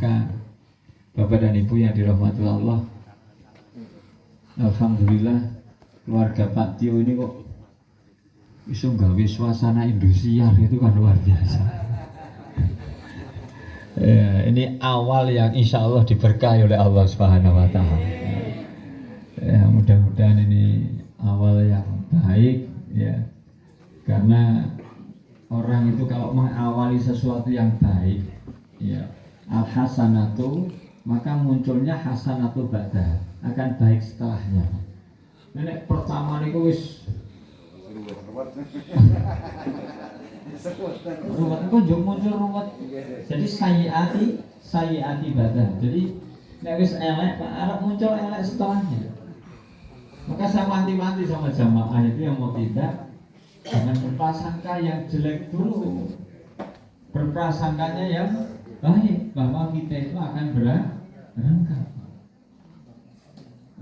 Maka Bapak dan Ibu yang dirahmati Allah, alhamdulillah keluarga Pak Tio ini kok bisa nggawe suasana Indosiar, itu kan luar biasa. Ya, ini awal yang insya Allah diberkahi oleh Allah Subhanahu Wa Taala. Ya, mudah-mudahan ini awal yang baik, ya, karena orang itu kalau mengawali sesuatu yang baik, ya, al hasanatu, maka munculnya hasanatu ba'da, akan baik setelahnya. Nenek pertama niku wis ruwet, kok jauh muncul ruwet. Jadi sayiati ba'da. Jadi nek wis elek, arep muncul elek setelahnya. Maka saya wanti-wanti sama jamaah itu yang mau tidak, jangan berprasangka yang jelek dulu, berprasangkanya yang baik, bahwa kita itu akan berangkat.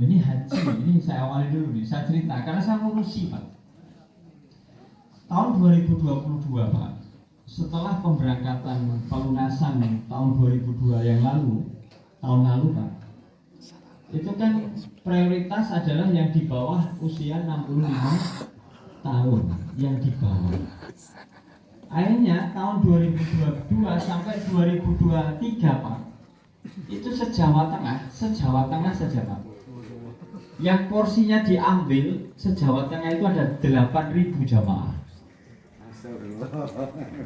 Ini haji, ini saya awali dulu nih, saya cerita karena saya ngurusi Pak. Tahun 2022 Pak, setelah pemberangkatan pelunasan tahun 2002 yang lalu, tahun lalu Pak, itu kan prioritas adalah yang di bawah usia 65 tahun, yang di bawah. Akhirnya tahun 2022 sampai 2023 Pak, itu se-Jawa Tengah saja Pak, yang porsinya diambil se-Jawa Tengah itu ada 8.000 jamaah.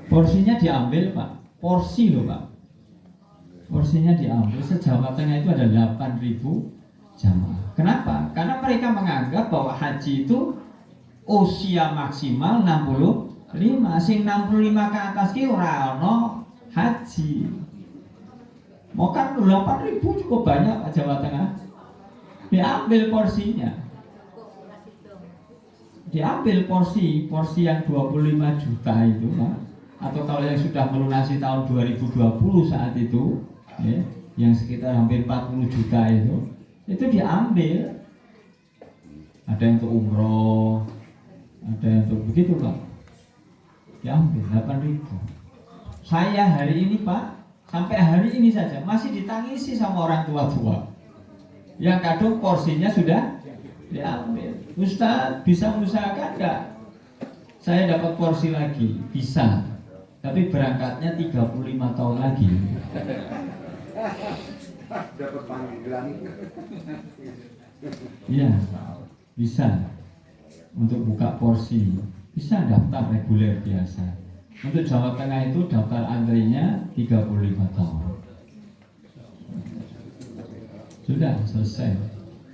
Porsinya diambil Pak, porsi loh Pak, porsinya diambil se-Jawa Tengah itu ada 8.000 jamaah. Kenapa? Karena mereka menganggap bahwa haji itu usia maksimal 65, sing 65 ke atas ki ora ono haji. Mau kan 8.000 cukup banyak Pak Jawa Tengah. Diambil porsinya. Diambil porsi yang 25 juta itu Pak. Atau kalau yang sudah melunasi tahun 2020 saat itu, ya, yang sekitar hampir 40 juta itu diambil. Ada yang untuk umroh, ada yang untuk begitu Pak, diambil 8.000. Saya hari ini Pak, sampai hari ini saja masih ditangisi sama orang tua-tua yang kadang porsinya sudah diambil. Ustaz, bisa mengusahakan enggak saya dapat porsi lagi? Bisa, tapi berangkatnya 35 tahun lagi. Dapat panggilan. Iya, bisa. Untuk buka porsi bisa daftar reguler biasa. Untuk Jawa Tengah itu daftar antrinya 35 tahun. Sudah selesai.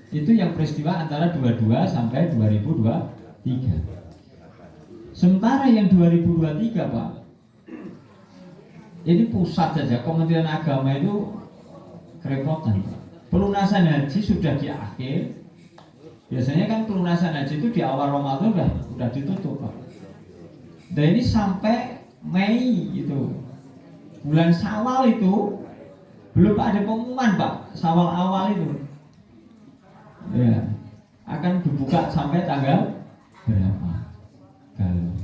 Itu yang peristiwa antara 22 sampai 2023. Sementara yang 2023 Pak, ini pusat saja, Kementerian Agama itu kerepotan Pak. Pelunasan haji sudah di akhir. Biasanya kan pelunasan haji itu di awal Ramadan udah ditutup Pak. Dan ini sampai Mei itu, bulan Syawal itu belum ada pengumuman Pak. Syawal awal itu, ya, akan dibuka sampai tanggal berapa?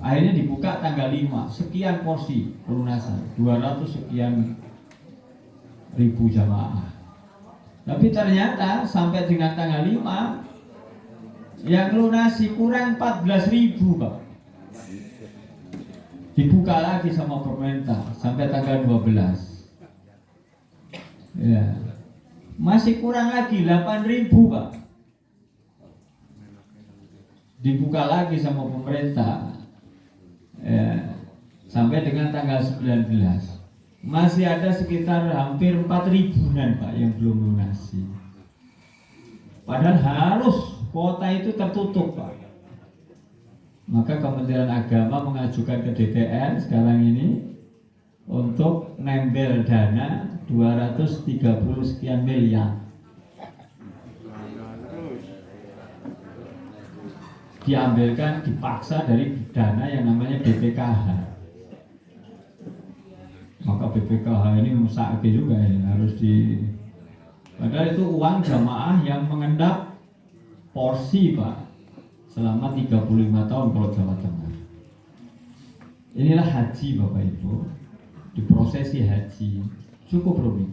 Akhirnya dibuka tanggal 5, sekian porsi pelunasan, 200 sekian ribu jamaah. Tapi ternyata sampai dengan tanggal 5 yang lunasi kurang 14.000 Pak. Dibuka lagi sama pemerintah sampai tanggal 12. Ya. Masih kurang lagi 8.000 Pak. Dibuka lagi sama pemerintah. Ya. Sampai dengan tanggal 19. Masih ada sekitar hampir 4.000-an Pak yang belum lunasi. Padahal harus kuota itu tertutup Pak. Maka Kementerian Agama mengajukan ke DPR sekarang ini untuk nembel dana 230 sekian miliar. Diambilkan, dipaksa dari dana yang namanya BPKH. Maka BPKH ini musake juga ya, harus di. Padahal itu uang jamaah yang mengendap porsi Pak selama 35 tahun kalau Jawa Tengah. Inilah haji Bapak Ibu. Diprosesi haji cukup rumit.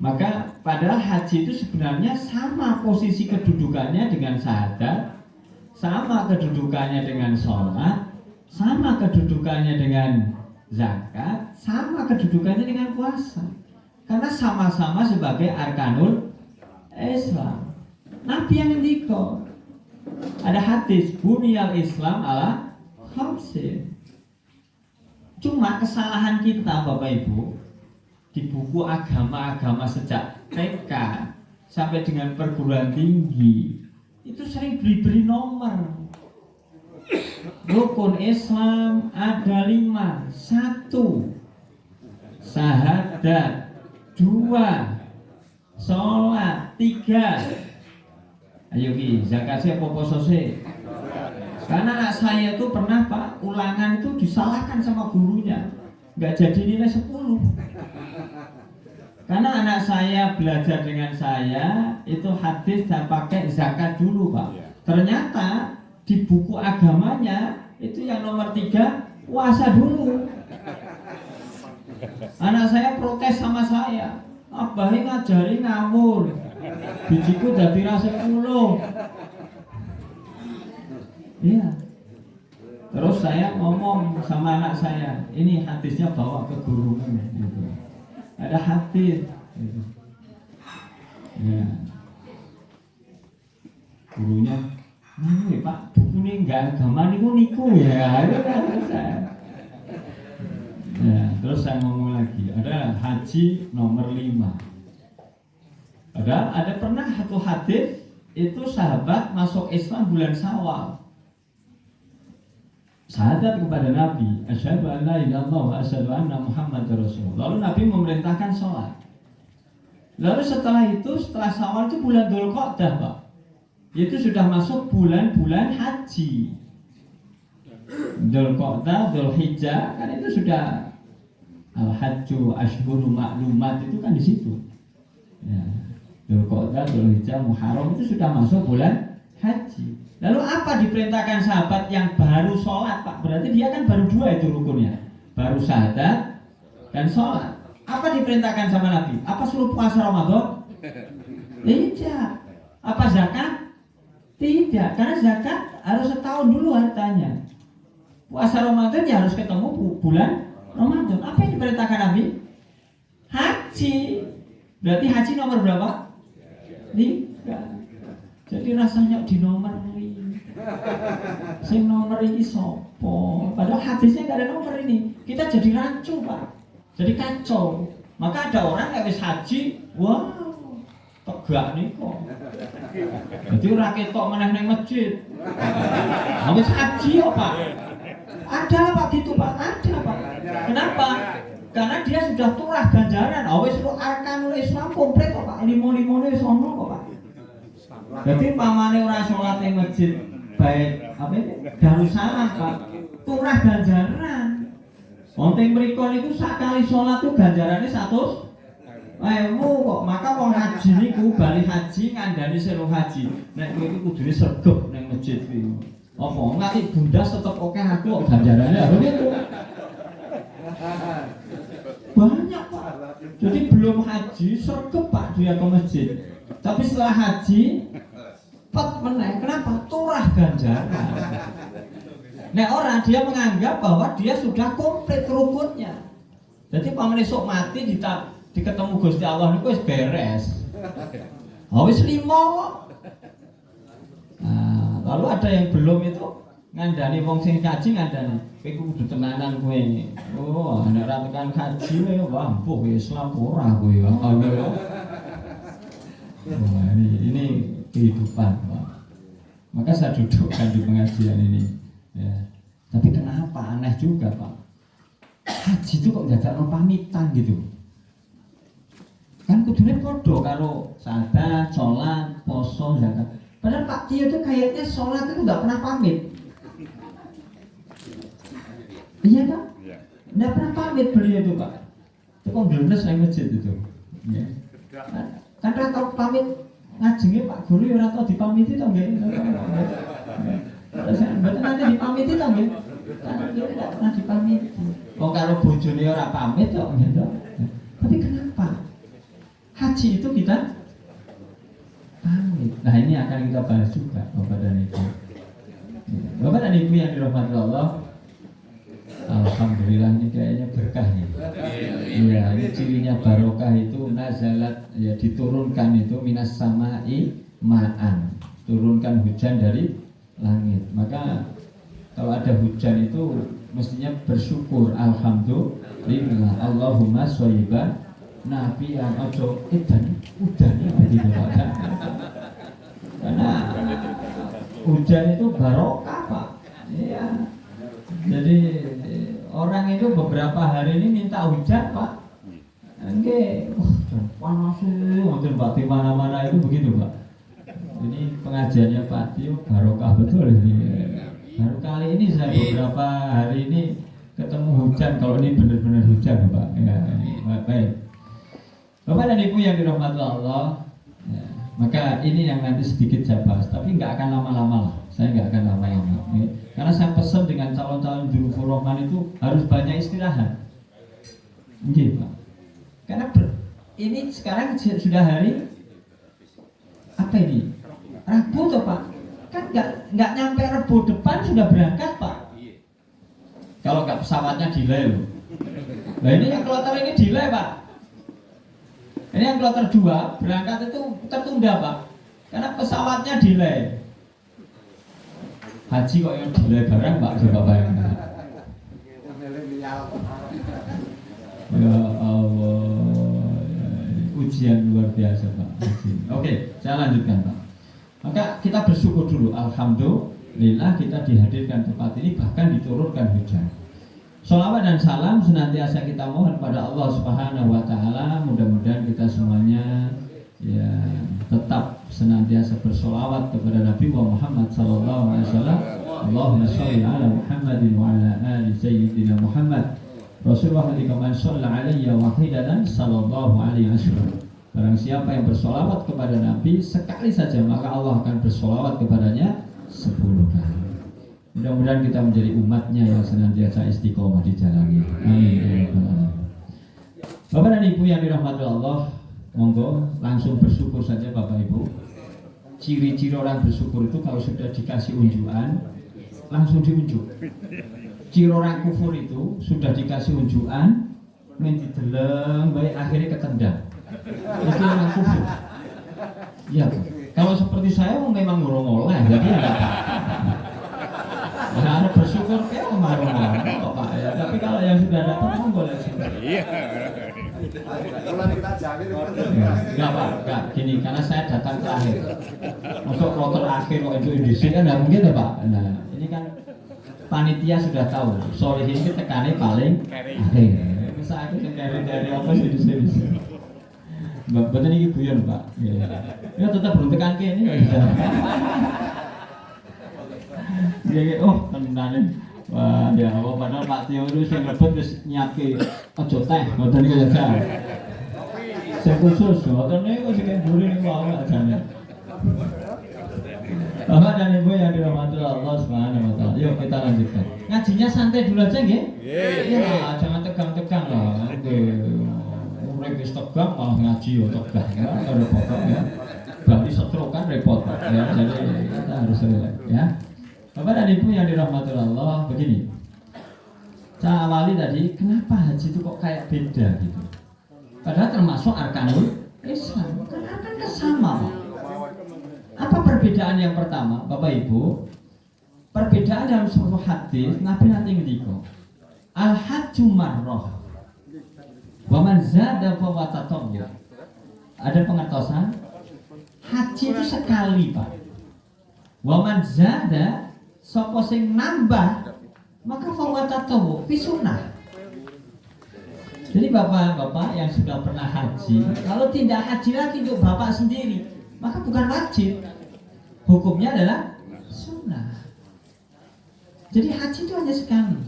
Maka padahal haji itu sebenarnya sama posisi kedudukannya dengan syahadat, sama kedudukannya dengan sholat, sama kedudukannya dengan zakat, sama kedudukannya dengan puasa. Karena sama-sama sebagai arkanul Islam. Nabi yang ngendika, ada hadis bunyal Islam ala khamsin. Cuma kesalahan kita Bapak Ibu di buku agama-agama sejak TK sampai dengan perguruan tinggi itu sering beri-beri nomor. Rukun Islam ada 5. 1 syahadat, 2 sholat, 3 ayo Ki, zakat sih apa poso sih? Karena anak saya itu pernah Pak, ulangan itu disalahkan sama gurunya, nggak jadi nilai 10. Karena anak saya belajar dengan saya itu hadis dan pakai zakat dulu Pak. Ternyata di buku agamanya itu yang nomor 3 puasa dulu. Anak saya protes sama saya, abah ngajari ngawur, bijiku jadi rasa 10. Iya. Terus saya ngomong sama anak saya, ini hadisnya bawa ke gurumu gitu. Ada hadis gitu. Ya. Gurunya, ya Pak, buku ini enggak agama niku ya. Ya, terus saya ngomong lagi, ada haji nomor 5. Ada pernah satu hadis itu sahabat masuk Islam bulan Syawal. Syahadat kepada Nabi, asyhadu an la ilaha illallah wa asyhadu anna Muhammadar Rasulullah. Lalu Nabi memerintahkan sholat. Lalu setelah itu, setelah Syawal itu bulan Dzulqa'dah, Pak. Itu sudah masuk bulan-bulan haji. Dzulqa'dah, Dzulhijjah, kan itu sudah al-hajju ashhurun ma'lumat itu kan di situ. Ya. Dzulqa'dah, Dzulhijjah, Muharram itu sudah masuk bulan haji. Lalu apa diperintahkan sahabat yang baru sholat Pak? Berarti dia kan baru 2 itu rukunnya, baru syahadat dan sholat. Apa diperintahkan sama Nabi? Apa suruh puasa Ramadan? Tidak. Apa zakat? Tidak. Karena zakat harus setahun dulu hartanya. Puasa Ramadan ya harus ketemu bulan Ramadan. Apa yang diperintahkan Nabi? Haji. Berarti haji nomor berapa? 3. Jadi rasanya di nomor ini. Sing nomor ini sopo. Padahal hadisnya nggak ada nomor ini. Kita jadi rancu Pak. Jadi kacau. Maka ada orang yang wis haji, wow, tegak nih kok. Jadi ora ketok meneh ning masjid. Wis haji kok Pak. Ada Pak gitu Pak, ada Pak. Kenapa? Karena dia sudah turah ganjaran. Wis arkanul Islam komplit kok Pak. Limo-limone wis ono kok Pak. Jadi pamane ora sholat ning masjid baik apa itu? Darussalam Pak. Turah ganjaran. Wonten mriku niku sakali sholat tuh ganjarane 100.000 kok. Maka wong haji niku bali haji ngandani seru haji. Nek kowe iku kudune sregep ning masjid iki. Apa nganti bundas tetep oke aku kok ganjarane lho niku. Banyak Pak. Jadi belum haji sregep Pak dia ke masjid. Tapi setelah haji pet meneh. Kenapa? Turah ganjaran. Nah orang dia menganggap bahwa dia sudah komplit rukunnya. Jadi pamane sok mati diketemu Gusti Allah niku wis beres. Wis 5 kok. Nah, lalu ada yang belum itu ngandani wong sing kaji ngandani. Kowe kudu tenanan kowe. Oh, nek ora tekan kaji kowe wah mbuh Islam ora kowe. Wah, ini kehidupan, Pak. Maka saya dudukkan di pengajian ini. Ya. Tapi kenapa aneh juga Pak? Haji itu kok jajak pamitan gitu. Kan kudune podo karo sahadat, sholat, poso, zakat. Padahal Pak Tio itu kayaknya sholat itu nggak pernah pamit. Iya Pak? Nggak pernah pamit beliau itu Pak. Itu kok glenes nang masjid itu. Ya. Kan tau pamit ngajenge Pak Guru ya ora tau dipamiti to nggih. Mboten nanti dipamiti to nggih. Kan dia tidak pernah dipamiti. Kok karo bojone ora pamit kok gitu. Tapi kenapa? haji itu kita pamit. Nah ini akan kita bahas juga Bapak dan Ibu. Bapak dan Ibu yang dirahmati Allah, alhamdulillah ini kayaknya berkah nih. Iya, ini cirinya barokah itu nazalat, ya diturunkan itu minas sama'i ma'an, turunkan hujan dari langit. Maka kalau ada hujan itu mestinya bersyukur, alhamdulillah, Allahumma sholiban nafi'an, ojo edan udan begitu Pak. Karena hujan itu barokah Pak. Iya. Jadi orang itu beberapa hari ini minta hujan Pak. Oke, panas mungkin Pak di mana-mana itu begitu Pak. Ini pengajiannya Pak Tio barokah betul ini. Baru kali ini saya beberapa hari ini ketemu hujan, kalau ini benar-benar hujan Pak. Ya, baik. Bapak dan Ibu yang dirahmati Allah, ya, maka ini yang nanti sedikit saya bahas, tapi nggak akan lama-lama lah. Saya nggak akan lama-lama, ya. Karena saya pesan dengan calon-calon Dzulufur Rahman itu harus banyak istirahat. Iya Pak. Karena ini sekarang sudah hari apa ini? Rabu toh Pak. Kan nggak nyampe Rabu depan sudah berangkat Pak. Kalau nggak pesawatnya delay loh. Nah ini yang kloter ini delay Pak. Ini yang kloter 2 berangkat itu tertunda Pak. Karena pesawatnya delay. Haji kok yang delay barang Pak, coba bayangkan. Ya Allah, ujian luar biasa Pak. Oke, saya lanjutkan Pak. Maka kita bersyukur dulu, alhamdulillah kita dihadirkan tempat ini, bahkan diturunkan hujan. Sholawat dan salam senantiasa kita mohon pada Allah Subhanahu wa Ta'ala. Mudah-mudahan kita semuanya ya tetap senantiasa bersolawat kepada Nabi Muhammad sallallahu alaihi wasallam. Allahumma sholli ala Muhammadin wa ala ali sayyidina Muhammad. Rasulullah man shalla alayya wahidatan sallallahu alaihi wasallam. Barang siapa yang bersolawat kepada Nabi sekali saja, maka Allah akan bersolawat kepadanya 10 kali. Mudah-mudahan kita menjadi umatnya yang senantiasa istiqomah di jalannya. Amin. Bapak dan Ibu yang dirahmati Allah, monggo langsung bersyukur saja Bapak Ibu. Ciri-ciri orang bersyukur itu kalau sudah dikasih unjukan, langsung diunjuk. Ciri orang kufur itu sudah dikasih unjukan, minti deleng, baik akhirnya ketendang. Itu orang kufur. Ya, kalau seperti saya memang ngurung oleh, jadi ya enggak apa-apa. Nah, ada bersyukur kayak kemarin Pak ya. Tapi kalau yang sudah datang kan boleh syukur. Iya. Enggak Pak, enggak gini, karena saya datang terakhir. Masuk kloter akhir kok itu industri kan enggak mungkin ya Pak. Nah, ini kan panitia sudah tahu. Solihin itu tekannya paling akhir. Saya itu dari apa sih di sini. Betul ini guyon Pak. Ya tetap belum tekan ke ini. Ya, oh tenan. Wah, ya Allah, padahal Pak Tio itu sing rebut wis nyiapke aja teh, ngoten niku ya. Sing khusus, ngoten niku sing mburi niku wae ajane. Bapak dan Ibu yang dirahmati Allah Subhanahu wa Ta'ala. Yuk kita lanjutkan. Ngajinya santai dulu aja nggih? Iya, jangan tegang-tegang lah. Urip wis tegang malah ngaji yo tegang ya, ada pokok ya. Berarti stroke kan repot ya. Jadi kita harus relax ya. Bapak dan Ibu yang dirahmati Allah, begini. Saya awali tadi, kenapa haji itu kok kayak beda gitu? Padahal termasuk arkanul Islam. Kenapa sama Pak? Apa perbedaan yang pertama, Bapak Ibu? Perbedaan dalam suatu hadis, Nabi nanti ngendika, al-hajju marrah, wa man zada fa watatawwu. Ada pengertosan? Haji itu sekali Pak. Wa man zada, sapa sing nambah maka fawatatawu fi sunnah. Jadi bapak-bapak yang sudah pernah haji, kalau tidak haji lagi untuk bapak sendiri, maka bukan wajib. Hukumnya adalah sunnah. Jadi haji itu hanya sekali.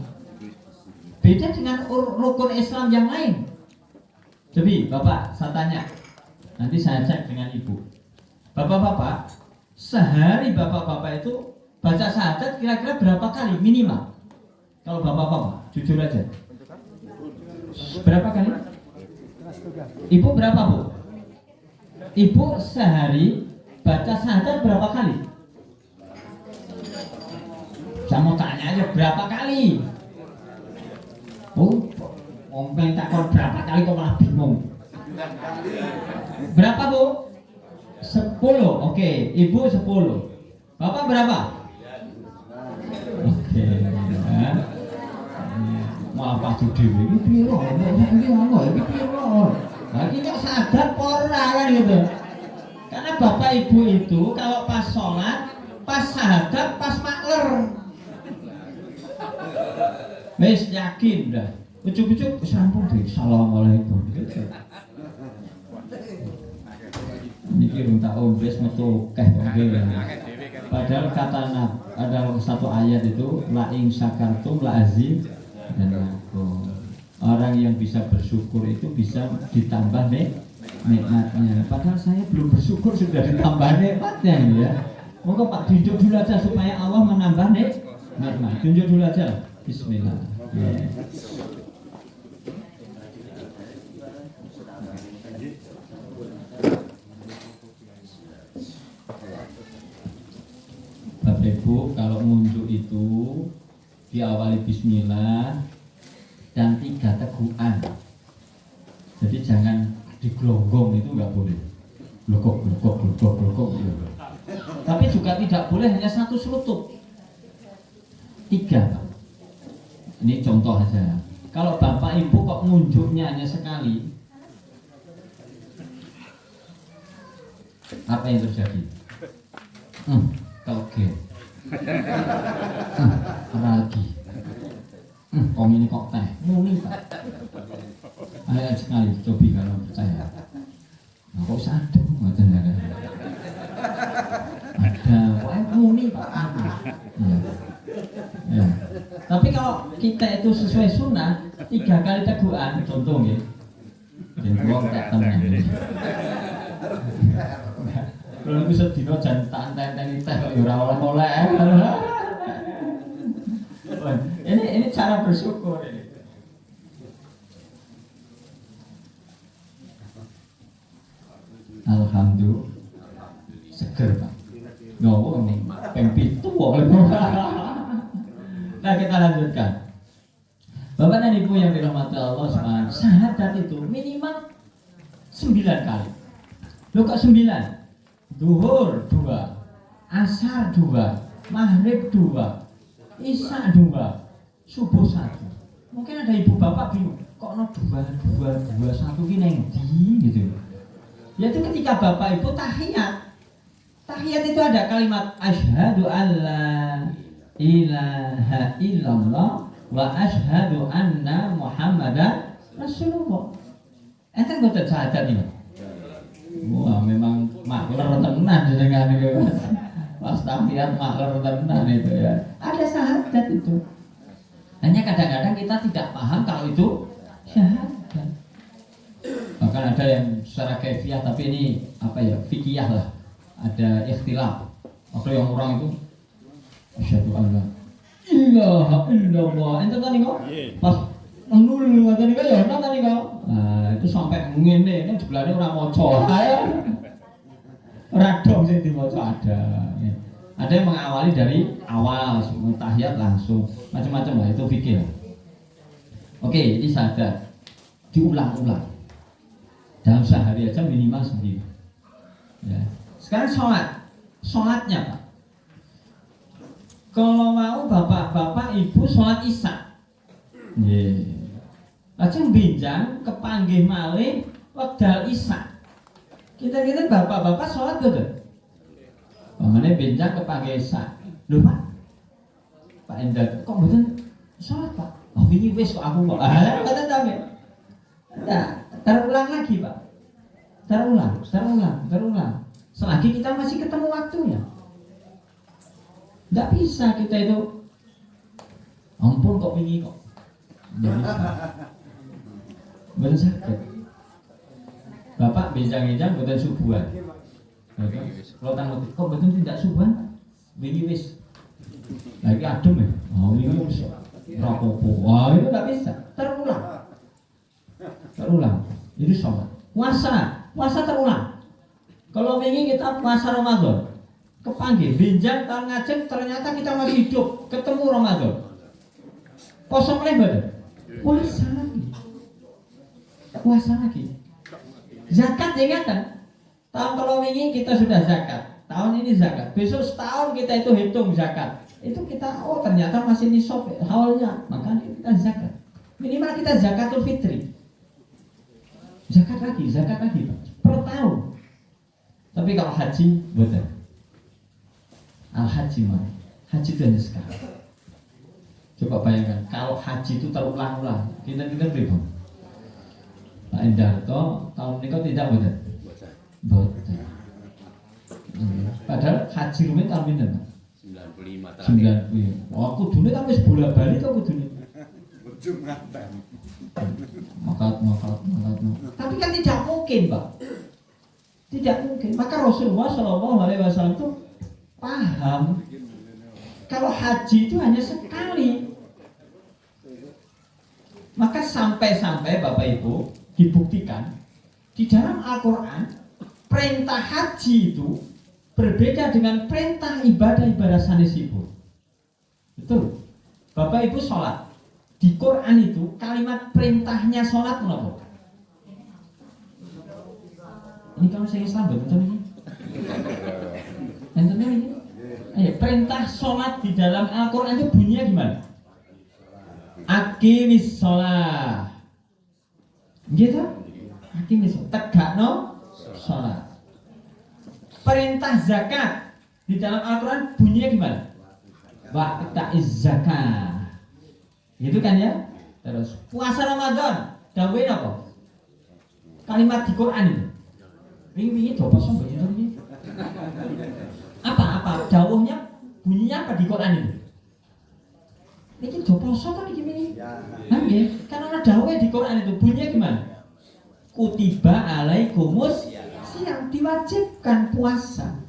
Beda dengan rukun Islam yang lain. Jadi bapak, saya tanya, nanti saya cek dengan ibu. Bapak-bapak, sehari bapak-bapak itu baca syahadat kira-kira berapa kali minimal? Kalau bapak-bapak, jujur aja. Berapa kali? Ibu berapa Bu? Ibu sehari baca syahadat berapa kali? Saya mau tanya aja berapa kali? Oh, ngomong takon berapa kali kok malah bingung. Berapa Bu? 10. Oke, Ibu 10. Bapak berapa? Oke. Ya. Maaf Pak Judi, ini piro? Ini apa? Ini piro? Lagi kok sadar pora kan gitu. Karena Bapak Ibu itu kalau pas sholat, pas syahadat, pas makler. Wis yakin dah. Ucuk-ucuk sampun deh. Assalamualaikum. Niki rung tak ombes metu keh oke. Padahal kata ada satu ayat itu la ing syakartum la azid dan aku. Orang yang bisa bersyukur itu bisa ditambah nikmatnya. Padahal saya belum bersyukur sudah ditambah nikmatnya ya. Moga Pak tunjuk dulu aja supaya Allah menambah nikmat. Tunjuk dulu aja. Bismillah. Ya. Bapak Ibu kalau ngunjuk itu diawali Bismillah dan 3 teguhan. Jadi jangan digelonggong, itu nggak boleh. Glokok gitu. Tapi juga tidak boleh hanya 1 serutut. 3 Pak. Ini contoh aja. Kalau Bapak Ibu kok ngunjuknya hanya sekali, apa yang terjadi? Oke. Lagi. Om ini kok teh, muni Pak. Ayo sekali coba kalau percaya. Nah, kok sadar ngoten ya. Ada, kok muni Pak. Ya. Tapi kalau kita itu sesuai sunnah 3 kali teguhan, contoh ya. Dan gua tak temen. Kalau bisa dino jantan tenteng teh kok ora oleh. Ini cara bersyukur ini. Alhamdulillah seger Pak. Ngowo nih ping 7 Nah kita lanjutkan. Bapak dan Ibu yang dirahmati Allah SWT, syahadat itu minimal 9 kali. Loh kok 9? Duhur 2, asar 2, maghrib 2, isya 2, subuh 1. Mungkin ada ibu bapak bingung, kok no 2, 1 gini gitu. Yaitu ketika bapak ibu tahiyat. Tahiyat itu ada kalimat asyhadu alla ilaha illallah wa asyhadu anna muhammadan rasulullah. Enten boten syahadat iki. Wah, memang makler tenan dengan itu. Pas tahiyat makler tenan itu ya. Ada syahadat itu. Hanya kadang-kadang kita tidak paham kalau itu syahadat. Bahkan ada yang secara kaifiah tapi ini apa ya? Fikih lah. Ada ikhtilaf. Ada yang orang itu asyhadu alla ilaha illallah. Ente tadi kok pas nul tadi kok ya ana tadi kok. Nah, itu sampai ngene ini sebelahnya orang maca. Ora dong sing diwaca ada. Ada yang mengawali dari awal, tahiyat langsung. Macam-macam lah itu fikih. Oke, ini syahadat diulang-ulang. Dalam sehari aja minimal 9. Ya. Sekarang sholatnya Pak. Kalau mau bapak-bapak ibu sholat isya, lajeng benjang kepanggih malih wekdal isya. Kita bapak-bapak sholat betul. Pamane benjang kepanggih isya. Lho Pak Endar, kok betul sholat Pak? Oh ini wis kok aku kok. Kata tahu. Nah, terulang lagi Pak. Terulang. Selagi kita masih ketemu waktunya. Nggak bisa kita itu ampun kok ini kok. Nggak bisa. Bener sakit. Bapak benjang-benjang betul subuhan. Kalau tanggung kok betul tidak subuhan? Wingi wis. Lagi adem ya. Oh ini wis. Rapopo. Wah itu nggak bisa. Terulang. Itu sholat. Puasa terulang. Kalau wingi kita puasa Ramadan, kepanggil benjang tahun ngajeng ternyata kita masih hidup, ketemu Ramadan. Kosong lebar. Puasa lagi. Puasa lagi. Zakat ya kan? Tahun kalau wingi kita sudah zakat. Tahun ini zakat. Besok setahun kita itu hitung zakat. Itu kita ternyata masih nisab awalnya, makanya kita zakat. Minimal kita zakatul fitri. Zakat lagi per tahun. Tapi kalau haji, betul. Al-haji mah, haji itu hanya sekali. Coba bayangkan, kalau haji itu terulang-ulang, kita berapa? Pak Endarto tahun ini kok tidak betul? Betul. Padahal haji rumit tahun ini, Pak. 95 terakhir. 95. Wah, aku dulu kan wis bola-bali to kudune. Ujung ngaten. Makat. Tapi kan tidak mungkin, Pak. Tidak mungkin. Maka Rasulullah Shallallahu Alaihi Wasallam itu paham kalau haji itu hanya sekali. Maka sampai-sampai Bapak Ibu dibuktikan di dalam Al-Quran perintah haji itu berbeda dengan perintah ibadah-ibadah sanesipun. Betul. Bapak Ibu sholat di Quran itu kalimat perintahnya sholat kenapa? Ini kalau saya Islam betul ini. Betul ini. Perintah sholat di dalam Al-Quran itu bunyinya gimana? Aqimis sholat. Gitu? Aqimis sholat. Tegakno sholat. Perintah zakat di dalam Al-Quran bunyinya gimana? Wa'ta'iz zakat. Gitu kan ya? Terus puasa Ramadan dawuhe apa? Kalimat di Quran itu. Wingi coba sampe ini. Apa dawuhnya bunyinya apa di Quran itu? Niki do poso to niki wingi. Nggih, kan ana dawuhe di Quran itu bunyinya gimana? Kutiba alaikumus yang diwajibkan puasa.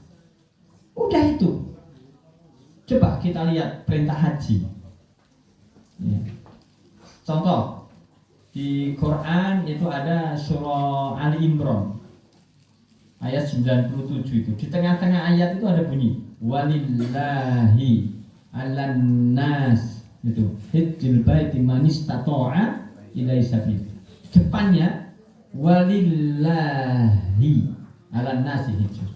Udah itu. Coba kita lihat perintah haji. Ya. Contoh di Quran itu ada surah Ali Imran ayat 97 itu. Di tengah-tengah ayat itu ada bunyi walillahi 'alan nas itu hijjul baiti man istata'a ilaihi sabil. Depannya walillahi 'alan nasi hijjul.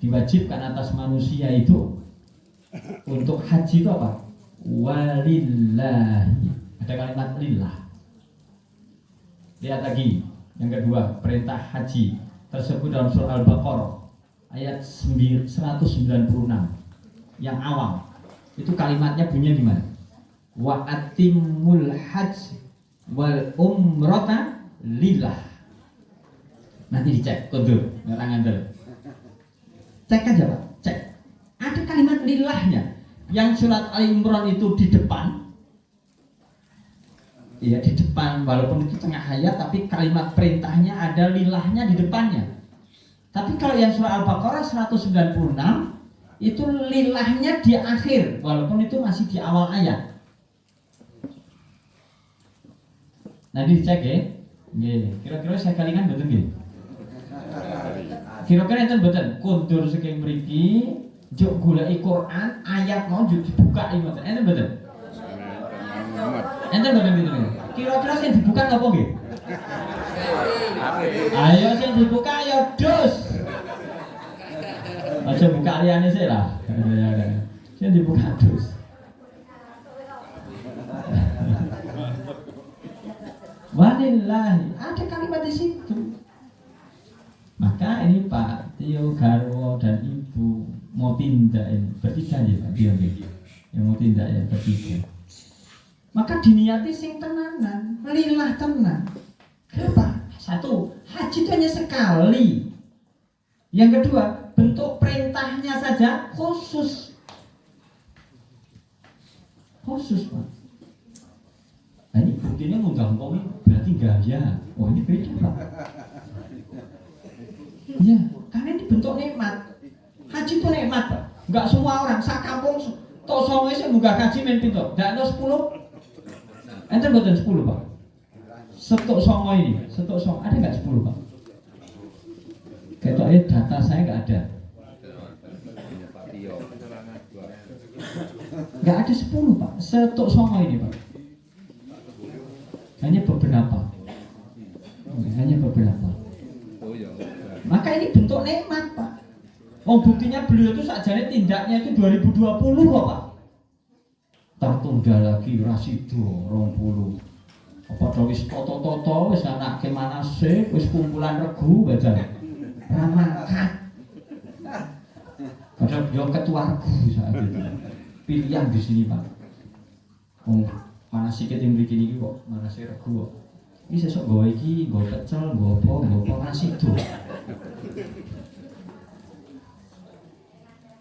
Diwajibkan atas manusia itu untuk haji itu apa? Walillahi. Ada kalimat lillah. Lihat lagi yang kedua, perintah haji tersebut dalam surah Al-Baqarah ayat 196 yang awal. Itu kalimatnya bunyinya gimana? Wa atimul hajj wal umrata lillah. Nanti dicek, kondur, ngarang ngandel. Cek aja Pak, cek. Ada kalimat lillahnya. Yang surat Ali Imran itu di depan. Iya di depan, walaupun itu tengah ayat, tapi kalimat perintahnya ada lillahnya di depannya. Tapi kalau yang surah Al-Baqarah 196 itu lillahnya di akhir, walaupun itu masih di awal ayat. Nanti dicek ya. Kira-kira saya kalingan betul nggih? Kira-kira enten betul kundur saking mriki juk goleki Quran ayat mau juk dibuka iki mboten. Enten betul? Enten betul gitu. Kira-kira sing dibuka apa nggih? Ayo sing dibuka ayo dus. Aja buka liyane sik lah. Sing dibuka dus. Walillahi, ada kalimat di situ. Maka ini Pak Tio, Garwo dan Ibu mau tindak ini bertiga ya Pak Tio yang mau tindak ya bertiga. Maka diniati sing tenanan, lillah tenan. Kenapa? Satu, haji itu hanya sekali. Yang kedua, bentuk perintahnya saja khusus. Khusus Pak. Nah ini buktinya ngundang kami berarti gaya. Oh ini beda Pak. Ya, karena ini bentuk nikmat. Haji itu nikmat Pak. Enggak semua orang, sak kampung tok songo sing munggah haji men pinto. Ndak ono 10. Enten mboten 10 Pak. Setok songo ini, setok songo ada enggak 10 Pak? Ketok Soalnya data saya nggak ada. Nggak ada 10 Pak, setuk songo ini Pak. Hanya beberapa. Hanya beberapa. Maka ini bentuk nikmat Pak. Oh buktinya beliau itu sakjane tindaknya itu 2020 kok Pak. Tertunda lagi rasido 20. Apa to wis toto-toto wis anake manase wis kumpulan regu baca. Ramangkat. Padahal beliau ketua regu saat itu. Pilihan di sini Pak. Oh, manasik yang begini iki kok manase regu kok. Ini sesuk gawe iki, gawe pecel, gawe apa rasido.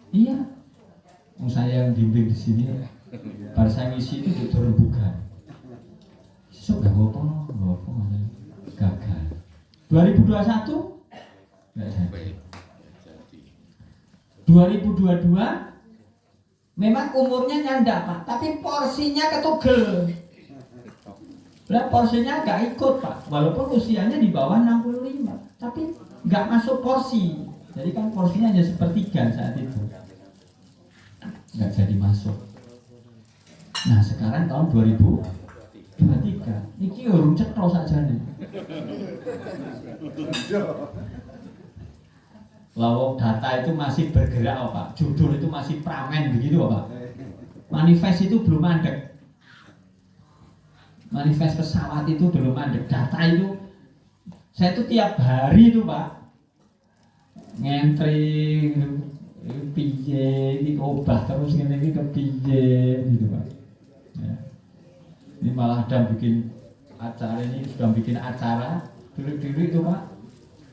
Iya, saya yang bimbing di sini, pada saya ngisi itu turun bukan. So gak apa, gagal. 2021, nggak jadi. 2022, memang umurnya nyandak Pak, tapi porsinya ketugel. Lah porsinya nggak ikut Pak, walaupun usianya di bawah 65, tapi nggak masuk porsi. Jadi kan porsinya hanya sepertiga saat itu. Nggak jadi masuk. Nah sekarang tahun 2023 ini urung cetro saja nih. Lawak data itu masih bergerak Pak, judul itu masih pramen begitu Pak. Manifest itu belum mandek. Manifest pesawat itu belum mandek. Data itu saya itu tiap hari itu Pak ngentri piye iki obah terus ngene iki kepiye gitu Pak. Ya. Ini malah ada bikin acara ini sudah bikin acara diri-diri itu Pak.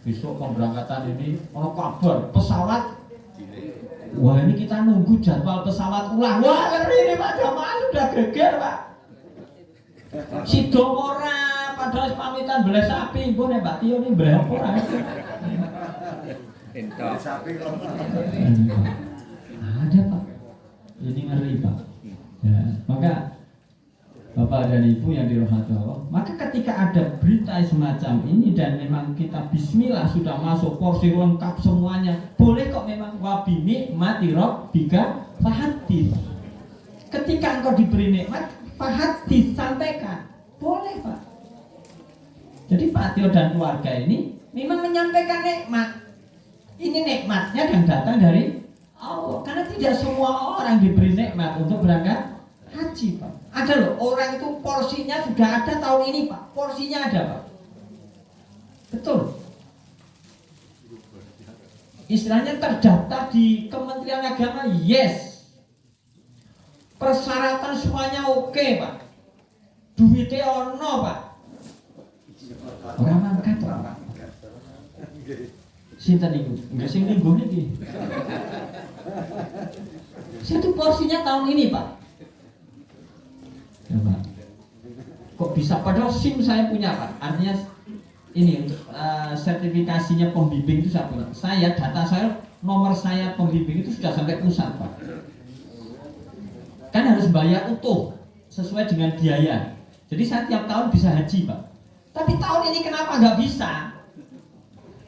Besok pemberangkatan ini ono kabar pesawat. Wah ini kita nunggu jadwal pesawat ulang. Wah ini Pak jamaah sudah geger Pak. Sido ora padahal pamitan belah sapi, mbok nek Mbak Tio ini belah apa ora. Entok. Sapi kok. Ada Pak, ini ngeri Pak. Ya, maka Bapak dan Ibu yang dirahmati Allah, maka ketika ada berita semacam ini dan memang kita Bismillah sudah masuk porsi lengkap semuanya, boleh kok memang wabini mati rabbika fahadits. Ketika engkau diberi nikmat, fahadits sampaikan, boleh Pak. Jadi Pak Tio dan keluarga ini memang menyampaikan nikmat. Ini nikmatnya dan datang dari Allah. Karena tidak semua orang diberi nikmat untuk berangkat haji Pak. Ada loh, orang itu porsinya sudah ada tahun ini Pak. Porsinya ada Pak. Betul. Istilahnya terdaftar di Kementerian Agama, yes. Persyaratan semuanya oke Pak. Duitnya ono Pak. Orang mangkat Pak. Sinten niku? Enggak sing minggu niki. Satu porsinya tahun ini, Pak. Ya, Pak. Kok bisa padahal SIM saya punya, Pak. Artinya ini untuk sertifikasinya pembimbing itu saya punya. Saya data saya nomor saya pembimbing itu sudah sampai pusat, Pak. Kan harus bayar utuh sesuai dengan biaya. Jadi saya tiap tahun bisa haji, Pak. Tapi tahun ini kenapa nggak bisa?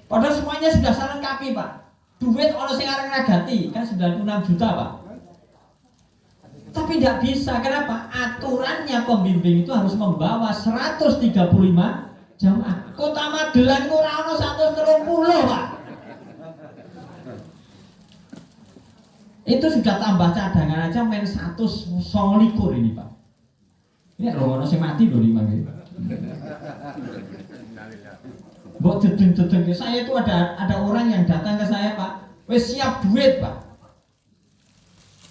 Padahal semuanya sudah saya lengkapi Pak. Duit ono sing areng ragati kan 96 juta Pak. Tapi tidak bisa. Kenapa? Aturannya pembimbing itu harus membawa 135 jamaah. Kota Magelang itu ora ono 130 Pak. Itu sudah tambah cadangan aja main 129 ini Pak. Ini ono sing mati lho 5 gitu. Buat dedeng-dedeng, saya itu ada orang yang datang ke saya Pak, wes siap duit Pak.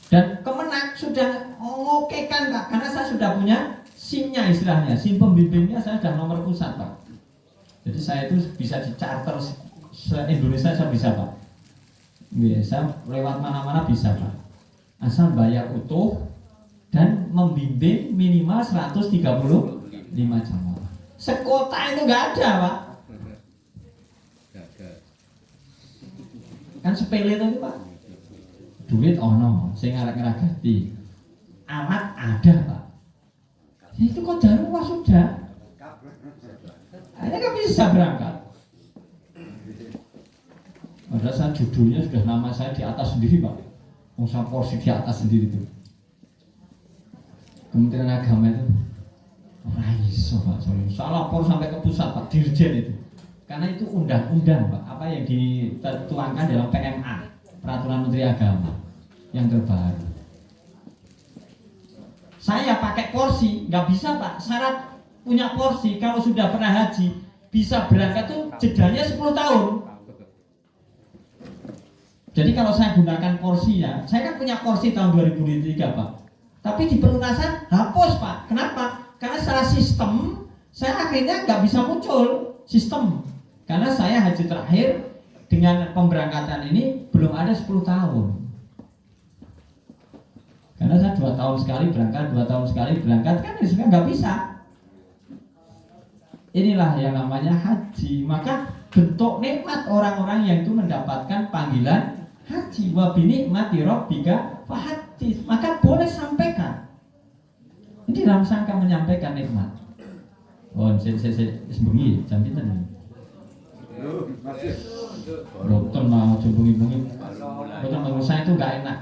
Dan Kemenak sudah mengokekan Pak, karena saya sudah punya SIM-nya istilahnya, SIM pembimbingnya saya sudah nomor pusat Pak. Jadi saya itu bisa di-charter se-Indonesia saya bisa Pak. Bisa lewat mana-mana bisa Pak. Asal bayar utuh dan membimbing minimal 135 jamaah. Sekota itu nggak ada Pak. Kan sepele itu Pak. Duit ono, sing arek ngragati. Alat ada Pak. Ya, itu kok darurat sudah. Akhirnya kan bisa berangkat. Padahal saya judulnya sudah nama saya di atas sendiri Pak. Saya porsi di atas sendiri itu. Kementerian Agama itu raiso Pak, salah lapor sampai ke pusat Pak Dirjen itu. Karena itu undang-undang Pak, apa yang dituangkan dalam PMA, Peraturan Menteri Agama yang terbaru. Saya pakai porsi, nggak bisa Pak. Syarat punya porsi kalau sudah pernah haji bisa berangkat tuh jedanya 10 tahun. Jadi kalau saya gunakan porsinya, saya kan punya porsi tahun 2003 Pak. Tapi di pelunasan hapus Pak. Kenapa? Karena secara sistem saya akhirnya nggak bisa muncul sistem. Karena saya haji terakhir dengan pemberangkatan ini belum ada 10 tahun. Karena saya 2 tahun sekali berangkat, 2 tahun sekali berangkat, kan sebenarnya nggak bisa. Inilah yang namanya haji. Maka bentuk nikmat orang-orang yang itu mendapatkan panggilan haji. Wa bi nikmati rabbika fahaddits. Maka boleh sampaikan. Ini dalam rangka menyampaikan nikmat. Oh, saya bengi jam pinten ini? Masih. Boten mau bengi-bengi. Boten menurut saya itu enggak enak.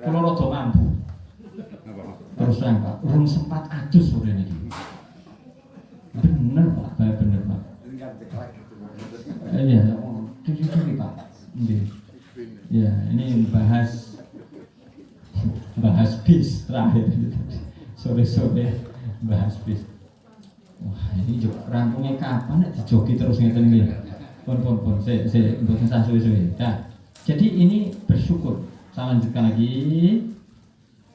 Kalau rada mampu. Terus terang Pak, urung sempat adus sore ini. Bener Pak, bener Pak. Iya, cuci Pak. Ya, ini bahas bis terakhir sore-sore bahas bis. Wah, ini rampungnya kapan? Dijoki terus ngeten iki. Pun, saya mboten sah suwe-suwe. Nah, jadi ini bersyukur. Saya lanjutkan lagi.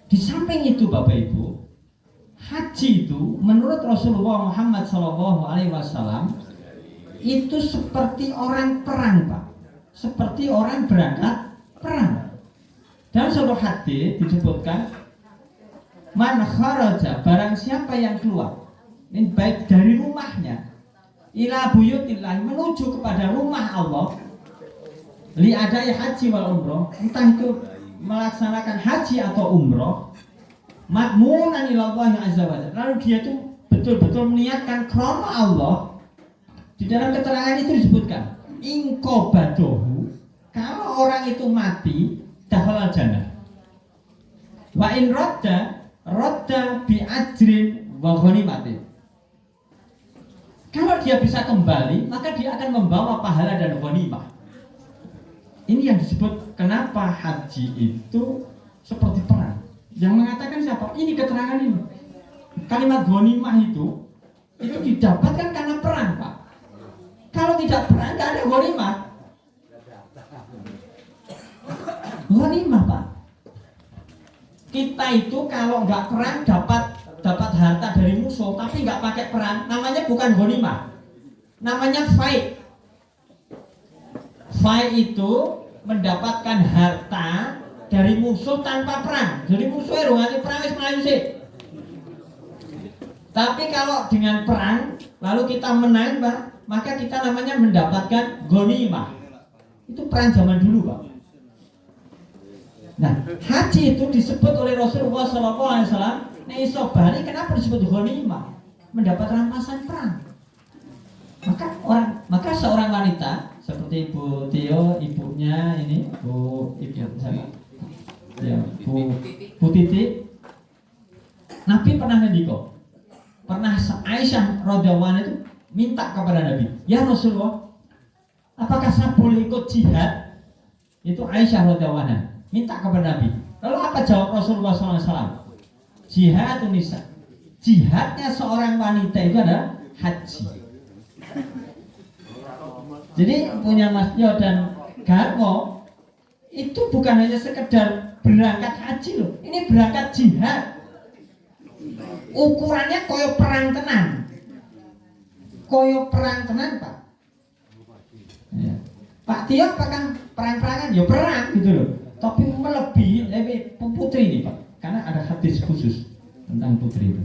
Di samping itu Bapak Ibu, haji itu menurut Rasulullah Muhammad SAW itu seperti orang perang Pak, seperti orang berangkat perang. Dalam sebuah hadis disebutkan, man kharaja, barang siapa yang keluar, ini baik dari rumahnya, ila buyutillah, menuju kepada rumah Allah, li adai haji wal umroh, entah itu melaksanakan haji atau umroh, makmunan ilallahi azza wa jalla, lalu dia itu betul-betul meniatkan krono Allah. Di dalam keterangan itu disebutkan ingkobadohu, kalau orang itu mati dakhalal jannah, wa in radda bi ajrin wa ghanimatin, kalau dia bisa kembali maka dia akan membawa pahala dan ghanimah. Ini yang disebut kenapa haji itu seperti perang. Yang mengatakan siapa? Ini keterangan ini. Kalimat ghanimah itu didapatkan karena perang Pak. Kalau tidak perang tidak ada ghanimah. Ghanimah Pak. Kita itu kalau nggak perang dapat harta dari musuh, tapi nggak pakai perang, namanya bukan ghanimah. Namanya fight. Fight itu mendapatkan harta dari musuh tanpa perang. Jadi musuhnya runganti perang wis mlayu sih. Tapi kalau dengan perang lalu kita menang Pak, maka kita namanya mendapatkan ghanimah. Itu perang zaman dulu Pak. Nah, haji itu disebut oleh Rasulullah SAW. Nah, iso bali kenapa disebut ghanimah? Mendapat rampasan perang. Maka seorang wanita seperti Bu Tio, ibunya ini Bu saya, ya, Bu Titi. Nabi pernah ngendiko, pernah Aisyah radhiyallahu anha itu minta kepada Nabi, ya Rasulullah, apakah saya boleh ikut jihad? Itu Aisyah radhiyallahu anha minta kepada Nabi. Lalu apa jawab Rasulullah SAW? Jihadun nisa, jihadnya seorang wanita itu adalah haji. Jadi punya Mas Tio dan Garwo itu bukan hanya sekedar berangkat haji loh, ini berangkat jihad. Ukurannya koyo perang tenan, Pak. Ya. Pak Tio apakah perang-perangan? Ya perang gitu loh. Tapi melebihi lebih putri ini Pak, karena ada hadis khusus tentang putri itu.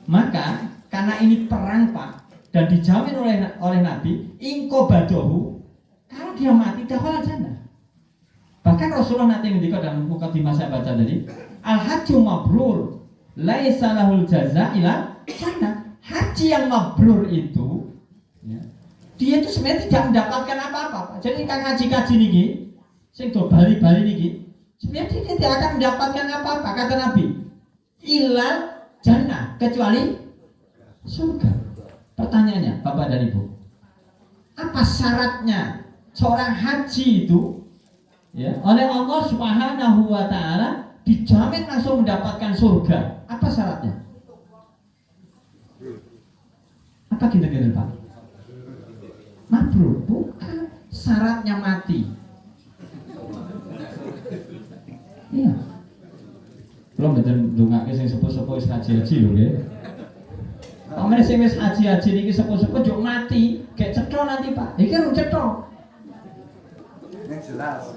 Maka karena ini perang Pak, dan dijamin oleh Nabi, ingko badohu, kalau dia mati dakhalal jannah. Bahkan Rasulullah nanti ngendika dalam mukadimah saya baca tadi, al hajju mabrur laisa lahul jaza ila jannah. Haji yang mabrur itu ya, dia itu sebenarnya tidak mendapatkan apa-apa. Jadi kan kaji-kaji niki, sing do bali-bali niki, sebenarnya dia tidak akan mendapatkan apa-apa kata Nabi. Ilal jannah, kecuali surga. Pertanyaannya, Bapak dan Ibu, apa syaratnya seorang haji itu ya, oleh Allah Subhanahu wa taala dijamin langsung mendapatkan surga? Apa syaratnya? Apa kira-kira Pak? Mabrur, bukan, syaratnya mati. Iya. Belum betul ndongake sing sepuh-sepuh wis haji-haji lho nggih. Pamane sing wis haji-haji niki sepuh-sepuh yo mati, gek cetha nanti Pak. Iki ru cetha. Yang jelas.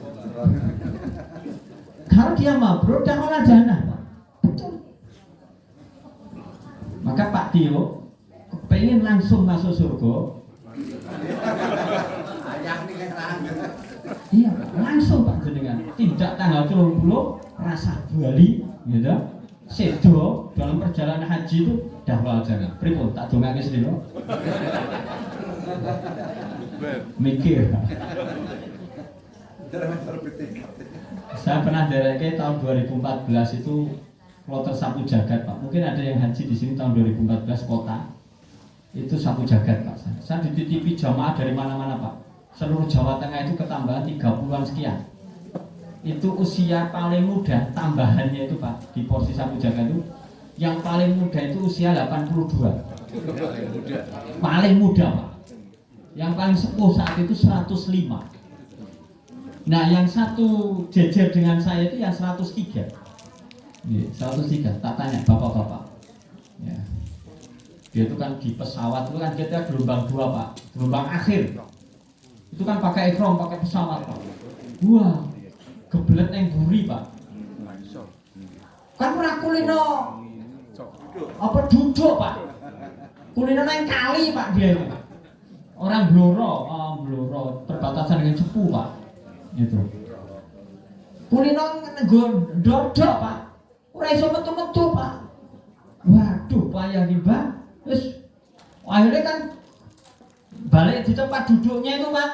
Kalau dia mabrur dakhala jannah, Pak. Betul. Maka Pak Tio pengen langsung masuk surga. Ayah nih kan. Iya, langsung Pak jenengan. Tidak tanggal 30 rasa Bali, gitu. Sedo dalam perjalanan haji itu dakhala jannah. Pripun tak dongake sedina? Mikir. Saya pernah dereke tahun 2014 itu kloter sapu jagat Pak. Mungkin ada yang haji di sini tahun 2014 kota. Itu sapu jagat Pak. Saya dititipi jamaah dari mana-mana Pak. Seluruh Jawa Tengah itu ketambahan 30-an sekian. Itu usia paling muda tambahannya itu Pak di porsi sapu jagat itu. Yang paling muda itu usia 82. Paling muda Pak. Yang paling sepuh saat itu 105. Nah, yang satu jejer dengan saya itu yang 103. 103. Tak tanya bapak-bapak. Ya. Dia itu kan di pesawat itu kan kita gelombang 2 Pak. Gelombang akhir. Itu kan pakai ekrom, pakai pesawat Pak. Wah, gebelet yang buri Pak. Kan pernah kulino apa duduk Pak. Kulino yang kali Pak dia itu. Orang Bloro, perbatasan dengan Cepu Pak. Gitu. Kulino dodok Pak. Ora iso metu-metu Pak. Waduh, payah nih Pak. Terus akhirnya kan balik di tempat duduknya itu Pak.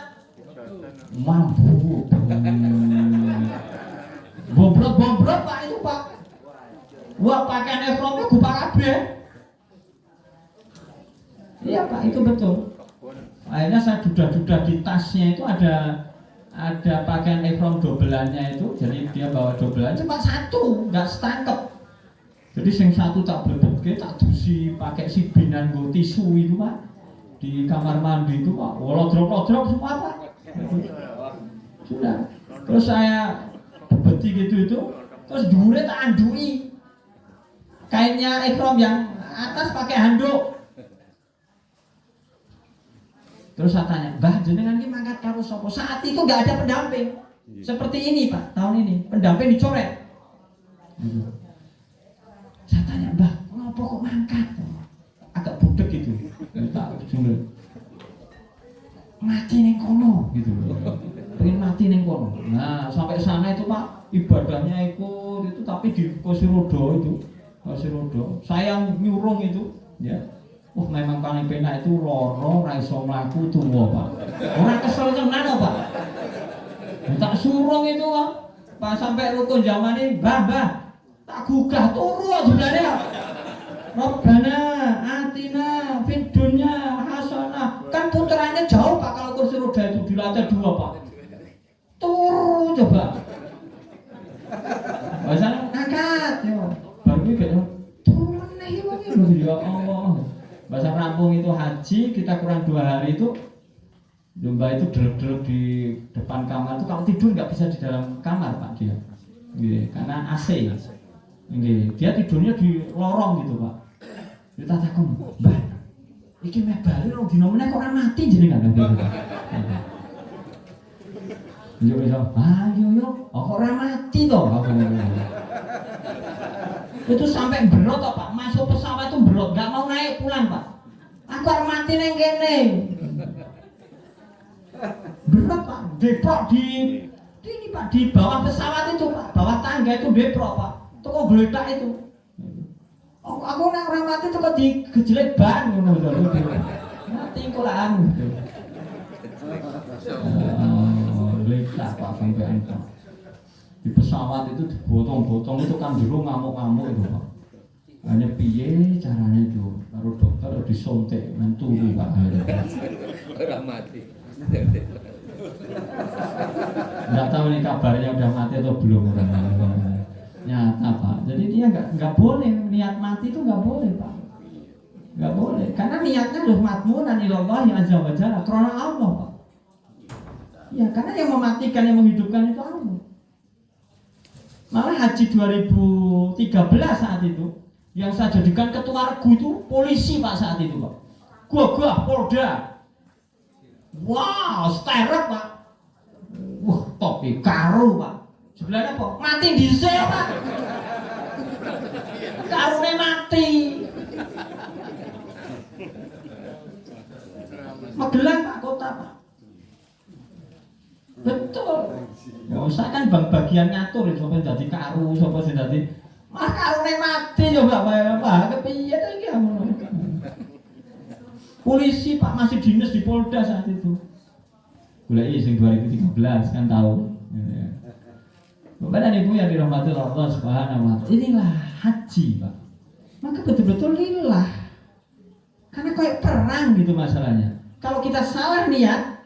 Mampu. Bobrok Pak itu Pak. Wah, pakaian ekromnya gupak kabeh. Iya Pak, itu betul. Akhirnya saya dudah-dudah di tasnya itu ada pakaian ekrom dobelannya itu, jadi dia bawa dobelan cuma satu, nggak setangkep. Jadi yang satu tak blebetke, tak dusi pakai sibinan go tisu itu Pak di kamar mandi itu Pak, lodrok semua Pak. Sudah. Terus saya bebeti gitu itu, terus dhuwure tak andui kainnya ekrom yang atas pakai handuk. Terus saya tanya, Mbah jenengan ini mangkat karo sapa? Saat itu nggak ada pendamping. Seperti ini Pak, tahun ini pendamping dicoret. Saya tanya, Mbah, kenapa kok mangkat? Agak budek gitu. Tak jumlah. Mati neng kono gitu. Pengen mati neng kono. Nah, sampai sana itu Pak, ibadahnya ikut itu tapi di Kursirodo itu. Kursirodo. Saya nyurung itu, ya. Memang paling penak itu loro, ra iso mlaku tuwa, Pak. Ora kesel tenan Pak. Tak surung itu, Pak, sampai rukun zaman ini, Mbah, tak gugah turu sebenarnya. Rabbana atina fid dunya hasanah. Kan putarannya jauh Pak kalau kursi roda itu di lantai 2 Pak. Turu coba. Bahasa angkat ya. Baru gitu. Turu meneh iki ya Allah. Bahasa Lampung itu haji, kita kurang 2 hari itu domba itu delep-delep di depan kamar itu kalau tidur nggak bisa di dalam kamar Pak dia, karena AC. Dia tidurnya di lorong gitu Pak. Kita takut, Mbah, iki meh bali rong dino meneh kok ora mati jenengan gitu. Yo yo, kok ora mati toh. Itu sampai berot Pak, masuk pesawat itu berot, nggak mau naik pulang Pak. Aku harus mati neng kene. Berot Pak, deprok di ini Pak, di bawah pesawat itu Pak, bawah tangga itu deprok Pak. Toko geletak itu. Aku nang orang mati tuh kok digejelek ban ngono lho. Mati kok lah. menggeledah Pak sampai Pak. Di pesawat itu dipotong-potong itu kan dulu ngamuk-ngamuk itu Pak. Hanya piye caranya itu, baru dokter disuntik menturi Pak. Orang mati. Nggak tahu nih kabarnya udah mati atau belum orang. Nyata Pak. Jadi dia nggak boleh niat mati itu nggak boleh Pak. Nggak boleh. Karena niatnya loh matmunan ilallahi azza wa jalla, karena Allah Pak. Ya karena yang mematikan yang menghidupkan itu Allah. Malah haji 2013 saat itu yang saya jadikan ketua regu itu polisi Pak saat itu Pak. Gagah Polda. Wow, sterek Pak. Wah, topi karu Pak. Sebelahnya Pak, mati di sel Pak. Karune mati. Magelang Pak kota Pak. Betul. Ya usah kan bang bagian ngatur sapa dadi karu, sapa sing dadi mah karune mati yo Pak. Kepiye to iki ngono. Polisi Pak masih dinas di Polda saat itu. Goleki sing 2013 kan tahu. Bapak dan Ibu yang dirahmati Allah Subhanahu wa taala. Inilah haji, Pak. Maka betul-betul lillah. Karena kayak perang gitu masalahnya. Kalau kita salah niat,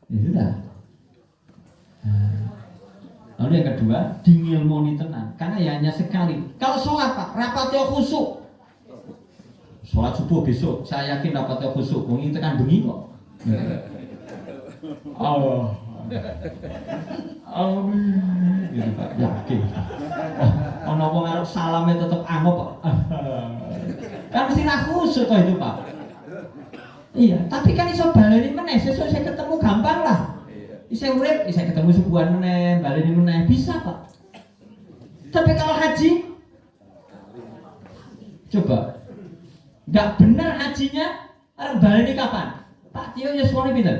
ya sudah. Lalu yang kedua, dingilmoni tenan. Karena ya hanya sekali. Kalau sholat Pak, rapatnya khusyuk. Sholat subuh besok, saya yakin rapatnya khusyuk. Wong itu kan bengi kok. Allah. Amin. Gitu Pak, yakin. Ono wong arep salame tetep angop kok. Kan mesti ra khusyuk kok itu Pak. Iya, tapi kan iso baleni meneh, sesuk saya ketemu gampang lah. Bisa urip, bisa ketemu subuhan meneh, baleni meneh, bisa Pak. Tapi kalau haji, coba, nggak benar hajinya, orang baleni kapan? Pak Tio Yuswani pinter.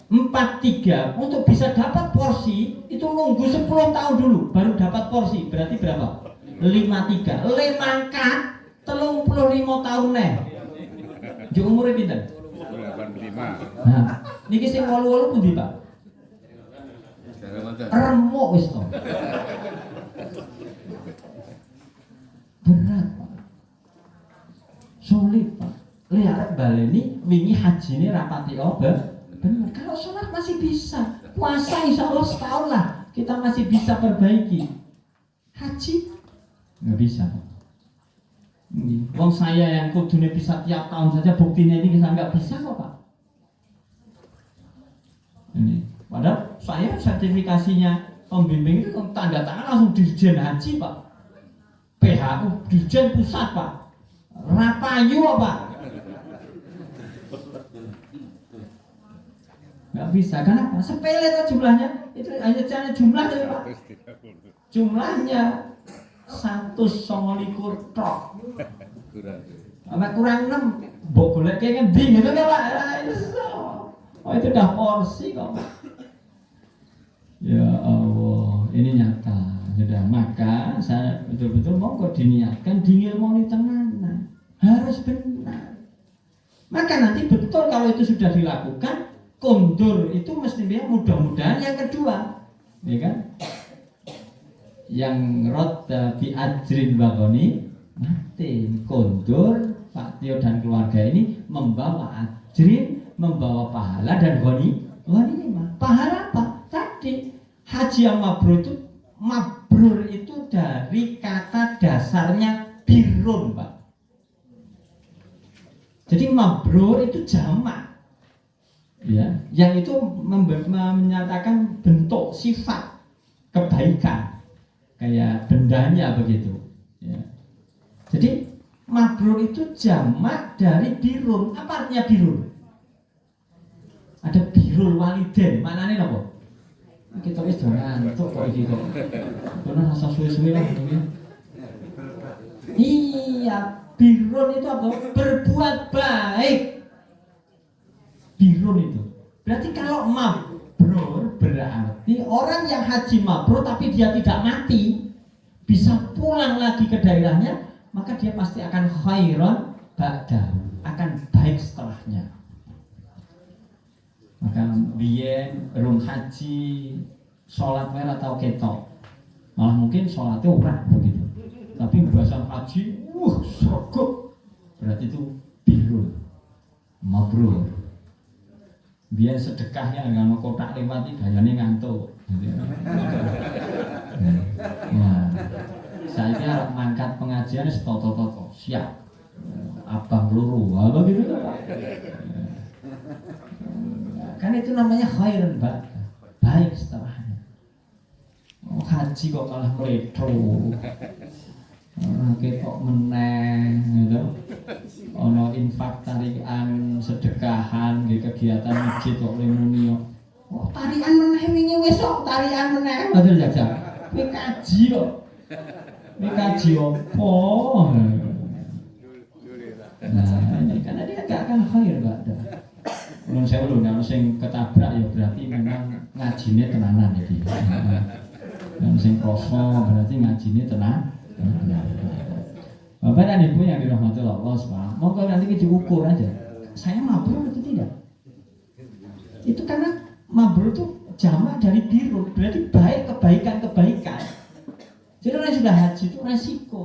43 untuk bisa dapat porsi itu nunggu 10 tahun dulu baru dapat porsi, berarti berapa? 53. Le mangkat 35 tahun nih. Di umurnya pinter. 85. Nah, niki sing 88 pundi, Pak? Remuk wis to. Berat, Pak. Sulit, Pak. Lihat baleni wingi hajine rapati obat. Benar, kalau sholat masih bisa, puasa insya Allah setahun lah kita masih bisa perbaiki. Haji nggak bisa. Wong saya yang kudune bisa tiap tahun saja, buktinya ini kita nggak bisa kok Pak. Ini, padahal saya sertifikasinya pembimbing itu tanda tangan langsung Dirjen Haji Pak. PHU Dirjen Pusat Pak. Rapayu Pak. Nggak bisa, kenapa? Sepele tuh jumlahnya, itu hanya cara jumlah saja Pak. Jumlahnya 129 truk. Kurang 6, mbok golek kayak ngendi gitu kan Pak. Oh itu udah porsi kok. Ya Allah, ini nyata. Sudah, maka saya betul-betul monggo diniatkan dingilmoni tenanan. Harus benar. Maka nanti betul kalau itu sudah dilakukan, kondur itu mestinya mudah-mudahan yang kedua, ya kan? Yang roda bi ajrin bagoni mati kondur Pak Tio dan keluarga ini membawa ajrin, membawa pahala dan ghanimah. Pahala apa? Tadi haji yang mabrur itu dari kata dasarnya birrun Pak. Jadi mabrur itu jamak. Ya, yang itu menyatakan bentuk sifat kebaikan kayak bendanya begitu ya. Jadi mabrur itu jamak dari birrun. Apa artinya birrun? Ada birrul waliden, maknanya apa? Kita wis ngantuk kok iki kok. Karena rasa suwe-suwe lah ini. Iya, birrun itu apa? Berbuat baik. Birrun itu berarti kalau mabrur berarti orang yang haji mabrur tapi dia tidak mati, bisa pulang lagi ke daerahnya, maka dia pasti akan khairon ba'dahu, akan baik setelahnya. Akan biyen rum haji sholat wae ora tau ketok. Malah mungkin sholatnya ora begitu. Tapi bahasa haji, sregep. Berarti itu birrun, mabrur. Biar sedekahnya nggak kotak lewat ini gayanya ngantuk. Gitu. Nah, saya harap mangkat pengajian toto siap. Abang luru, apa gitu Pak? Kan itu namanya khair, Mbak. Baik setelahnya. Oh, haji kok malah meletro. Ketok meneng gitu. Ono infak tarikan sedekahan di kegiatan masjid kok lemuni. Oh, tarikan meneh wingi wis kok tarikan meneh. Betul ya, Cak. Kowe kaji kok. Kowe kaji opo? Nah, ini karena dia gak akan khair, Mbak. Belum saya belum, kalau sing ketabrak ya berarti memang ngajinya tenanan jadi. Yang sing kroso berarti ngajinya tenan. Bapak dan Ibu yang dirahmati Allah SWT, monggo nanti kita ukur aja. Saya mabrur atau tidak? Itu karena mabrur itu jamak dari biru, berarti baik, kebaikan. Jadi orang sudah haji itu resiko.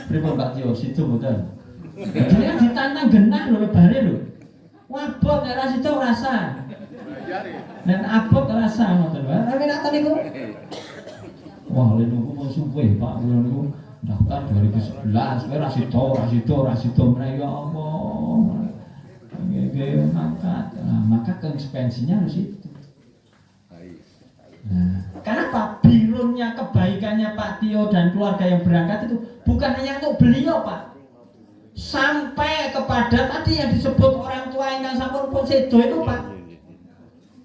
Pripun Pak Tio, situ betul. Jadi kan ditantang genah lho lebare lho. Wabot nek situ rasa. Dan abot rasa ngoten wae. Tapi nek niku wah lha niku mung suwe Pak kula niku daftar 2011 kowe ra sida meneh ya Allah. Nggih mangkat. Nah, maka konsekuensinya harus itu. Nah, kenapa birunnya kebaikannya Pak Tio dan keluarga yang berangkat itu bukan hanya untuk beliau Pak, sampai kepada tadi yang disebut orang tua yang sampun pun sedo itu Pak,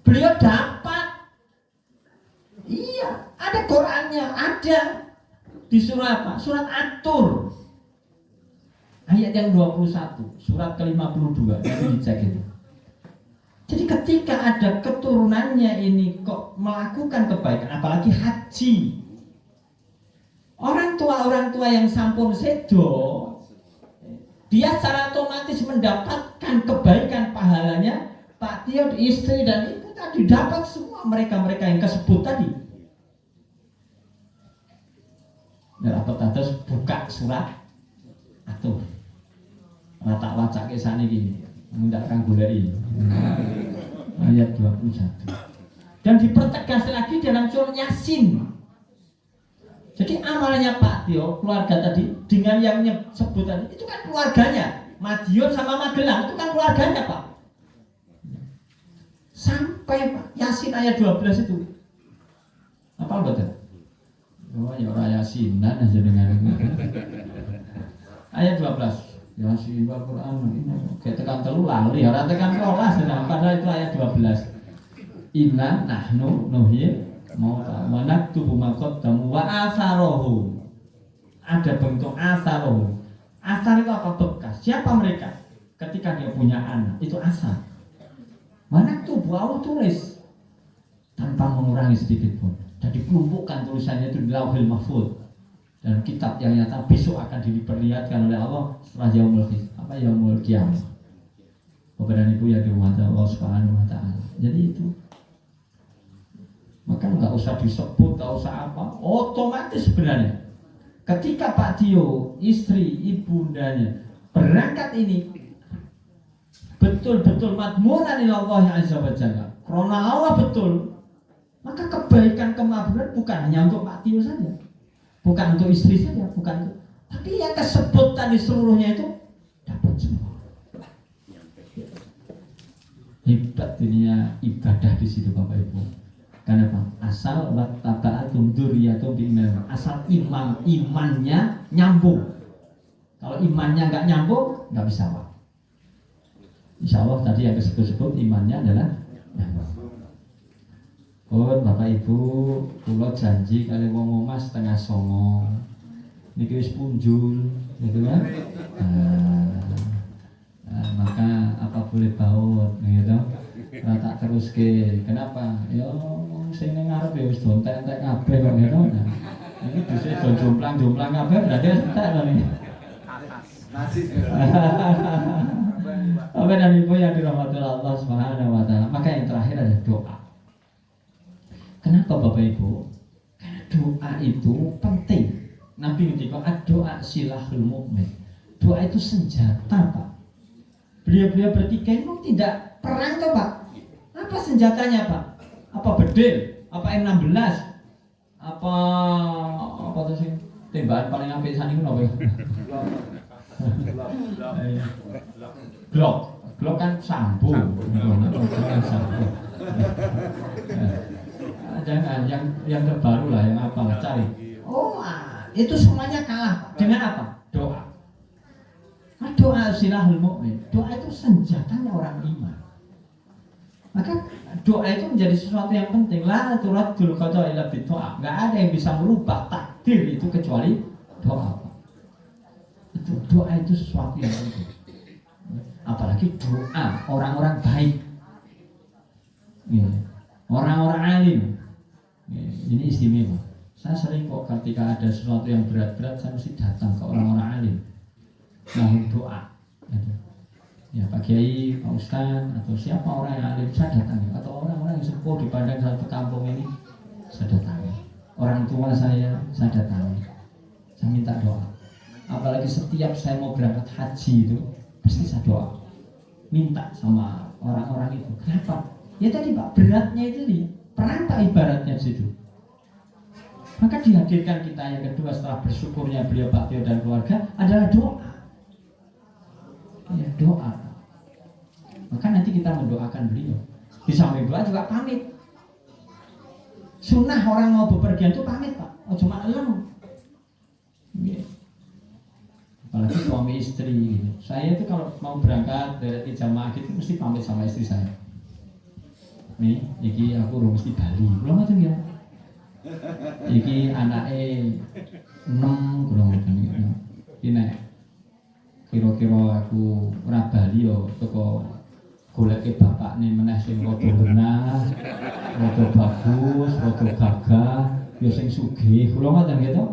beliau dapat. Iya, ada Qurannya, ada di surat apa? Surat At-Tur ayat yang 21, surat ke-52, nanti dicek itu. Jadi ketika ada keturunannya ini kok melakukan kebaikan, apalagi haji, orang tua yang sampun sedo, dia secara otomatis mendapatkan kebaikan pahalanya. Pak Tio, istri dan ibu tadi dapat semua mereka yang kesebut tadi. Dapat atas buka surat atau rata wacak kesana gini, mengundangkan gulai ayat 21. Dan dipertegas lagi dalam surat Yasin. Jadi amalnya Pak Tio, keluarga tadi dengan yang sebut tadi, itu kan keluarganya. Madiun sama Magelang itu kan keluarganya Pak. Sampai Pak, Yasin ayat 12 itu. Apa betul? Oh ya orang Yasinan aja dengan ayat 12. Yasin Al-Quran kayak tekan telu lali, orang tekan rolas, padahal itu ayat 12. Inna nahnu nuhyi mauta wa naktubu ma qaddamu wa atharuhu. Ada bentuk atharuhu. Asar itu apa? Bekas. Siapa mereka? Ketika dia punya anak, itu asar. Wa naktubu, Allah tulis tanpa mengurangi sedikit pun. Dan dikelompokkan tulisannya itu di Lauhil Mahfuz. Dan kitab yang nyata besok akan diperlihatkan oleh Allah setelah yaumul qiyamah. Bapak dan Ibu yang dirahmati Allah Subhanahu wa taala. Jadi itu. Maka enggak usah disebut, enggak usah apa, otomatis sebenarnya. Ketika Pak Tio, istri, ibundanya berangkat ini betul-betul madmunan ila Allah azza wa jalla. Karena Allah betul. Maka kebaikan kemakmuran bukan hanya untuk Pak Tio saja. Bukan untuk istri saja, bukan untuk, tapi yang kesebut tadi seluruhnya itu dapat semua. Hebat dunia ibadah di situ Bapak Ibu. Kenapa? Asal wattaba'atum dzurriyyatum biiman. Asal imannya nyambung. Kalau imannya nggak nyambung, nggak bisa Pak. Insya Allah tadi yang disebut imannya adalah nyambung. Bapak Ibu, kula janji kali wong omah 8:30. Niki wis punjul, gitu kan? Maka apa boleh baut, gitu. Ora tak teruske. Kenapa? Ya sing ning ngarep ya wis dontek-entek kabeh kok gitu. Nah, iki dhisik do jomplang kabeh berarti entek to niki. Nasi. Bapak dan Ibu yang dirahmati Allah Subhanahu wa taala, maka yang terakhir adalah doa. Kenapa Bapak Ibu? Karena doa itu penting. Nabi ngendika doa silahul mukmin. Doa itu senjata, Pak. Beliau-beliau bertiga itu tidak perang toh, Pak. Apa senjatanya, Pak? Apa bedil? Apa M16? Apa tuh sih? Tembakan paling apik sani ku napa? Glock kan sambo. Jangan yang terbaru lah, yang apa cari. Oh, itu semuanya kalah dengan apa? Doa. Doa silahul mukmin. Doa itu senjatanya orang iman. Maka doa itu menjadi sesuatu yang penting. La turaddul qada illa bidoa. Enggak ada yang bisa merubah takdir itu kecuali doa. Itu doa itu sesuatu yang penting. Apalagi doa orang-orang baik. Orang-orang alim. Ini istimewa. Saya sering kok ketika ada sesuatu yang berat-berat saya mesti datang ke orang-orang alim. Mohon doa. Ya Pak Kiai, Pak Ustadz, atau siapa orang yang alim saya datangi, atau orang-orang yang sepuh di padang satu kampung ini saya datangi. Orang tua saya datangi. Saya minta doa. Apalagi setiap saya mau berangkat haji itu pasti saya doa. Minta sama orang-orang itu. Kenapa? Ya tadi Pak, beratnya itu nih. Perang Pak ibaratnya di situ. Maka dihadirkan kita yang kedua setelah bersyukurnya beliau Pak Tio dan keluarga adalah doa. Ya doa. Maka nanti kita mendoakan beliau. Di samping doa juga pamit. Sunnah orang mau bepergian itu pamit Pak. Oh cuma elem. Apalagi suami istri gitu. Saya itu kalau mau berangkat dari jamaah gitu mesti pamit sama istri saya. Nih, iki aku urung mesti Bali. Kula ngoten ya. Iki anake 6 kula ngoten iki. Iki nek kira-kira aku ora bali yo teko goleke bapakne meneh sing rada benar, rada bagus, rada gagah, yo sing sugih. Kula ngoten gitu.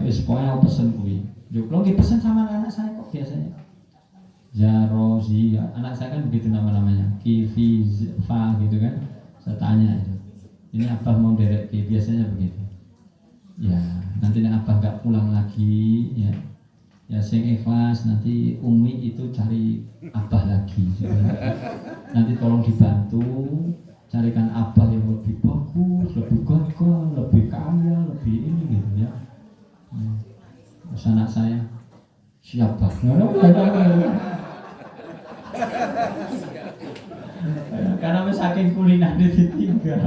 Wis pokoke aku pesen kuwi. Yo kula nggih pesen sama anak saya kok biasanya. Jarozi, anak saya kan begitu nama-namanya, Kivi, Fa gitu kan. Saya tanya itu, ini Abah mau derek biasanya begitu. Ya, nanti Abah nggak pulang lagi, ya sing ikhlas nanti Umi itu cari Abah lagi. Nanti tolong dibantu, carikan Abah yang lebih bagus, lebih gagah, lebih kaya, lebih ini gitu ya. Terus anak saya siap Bah. Karena saking kulinan ditinggal.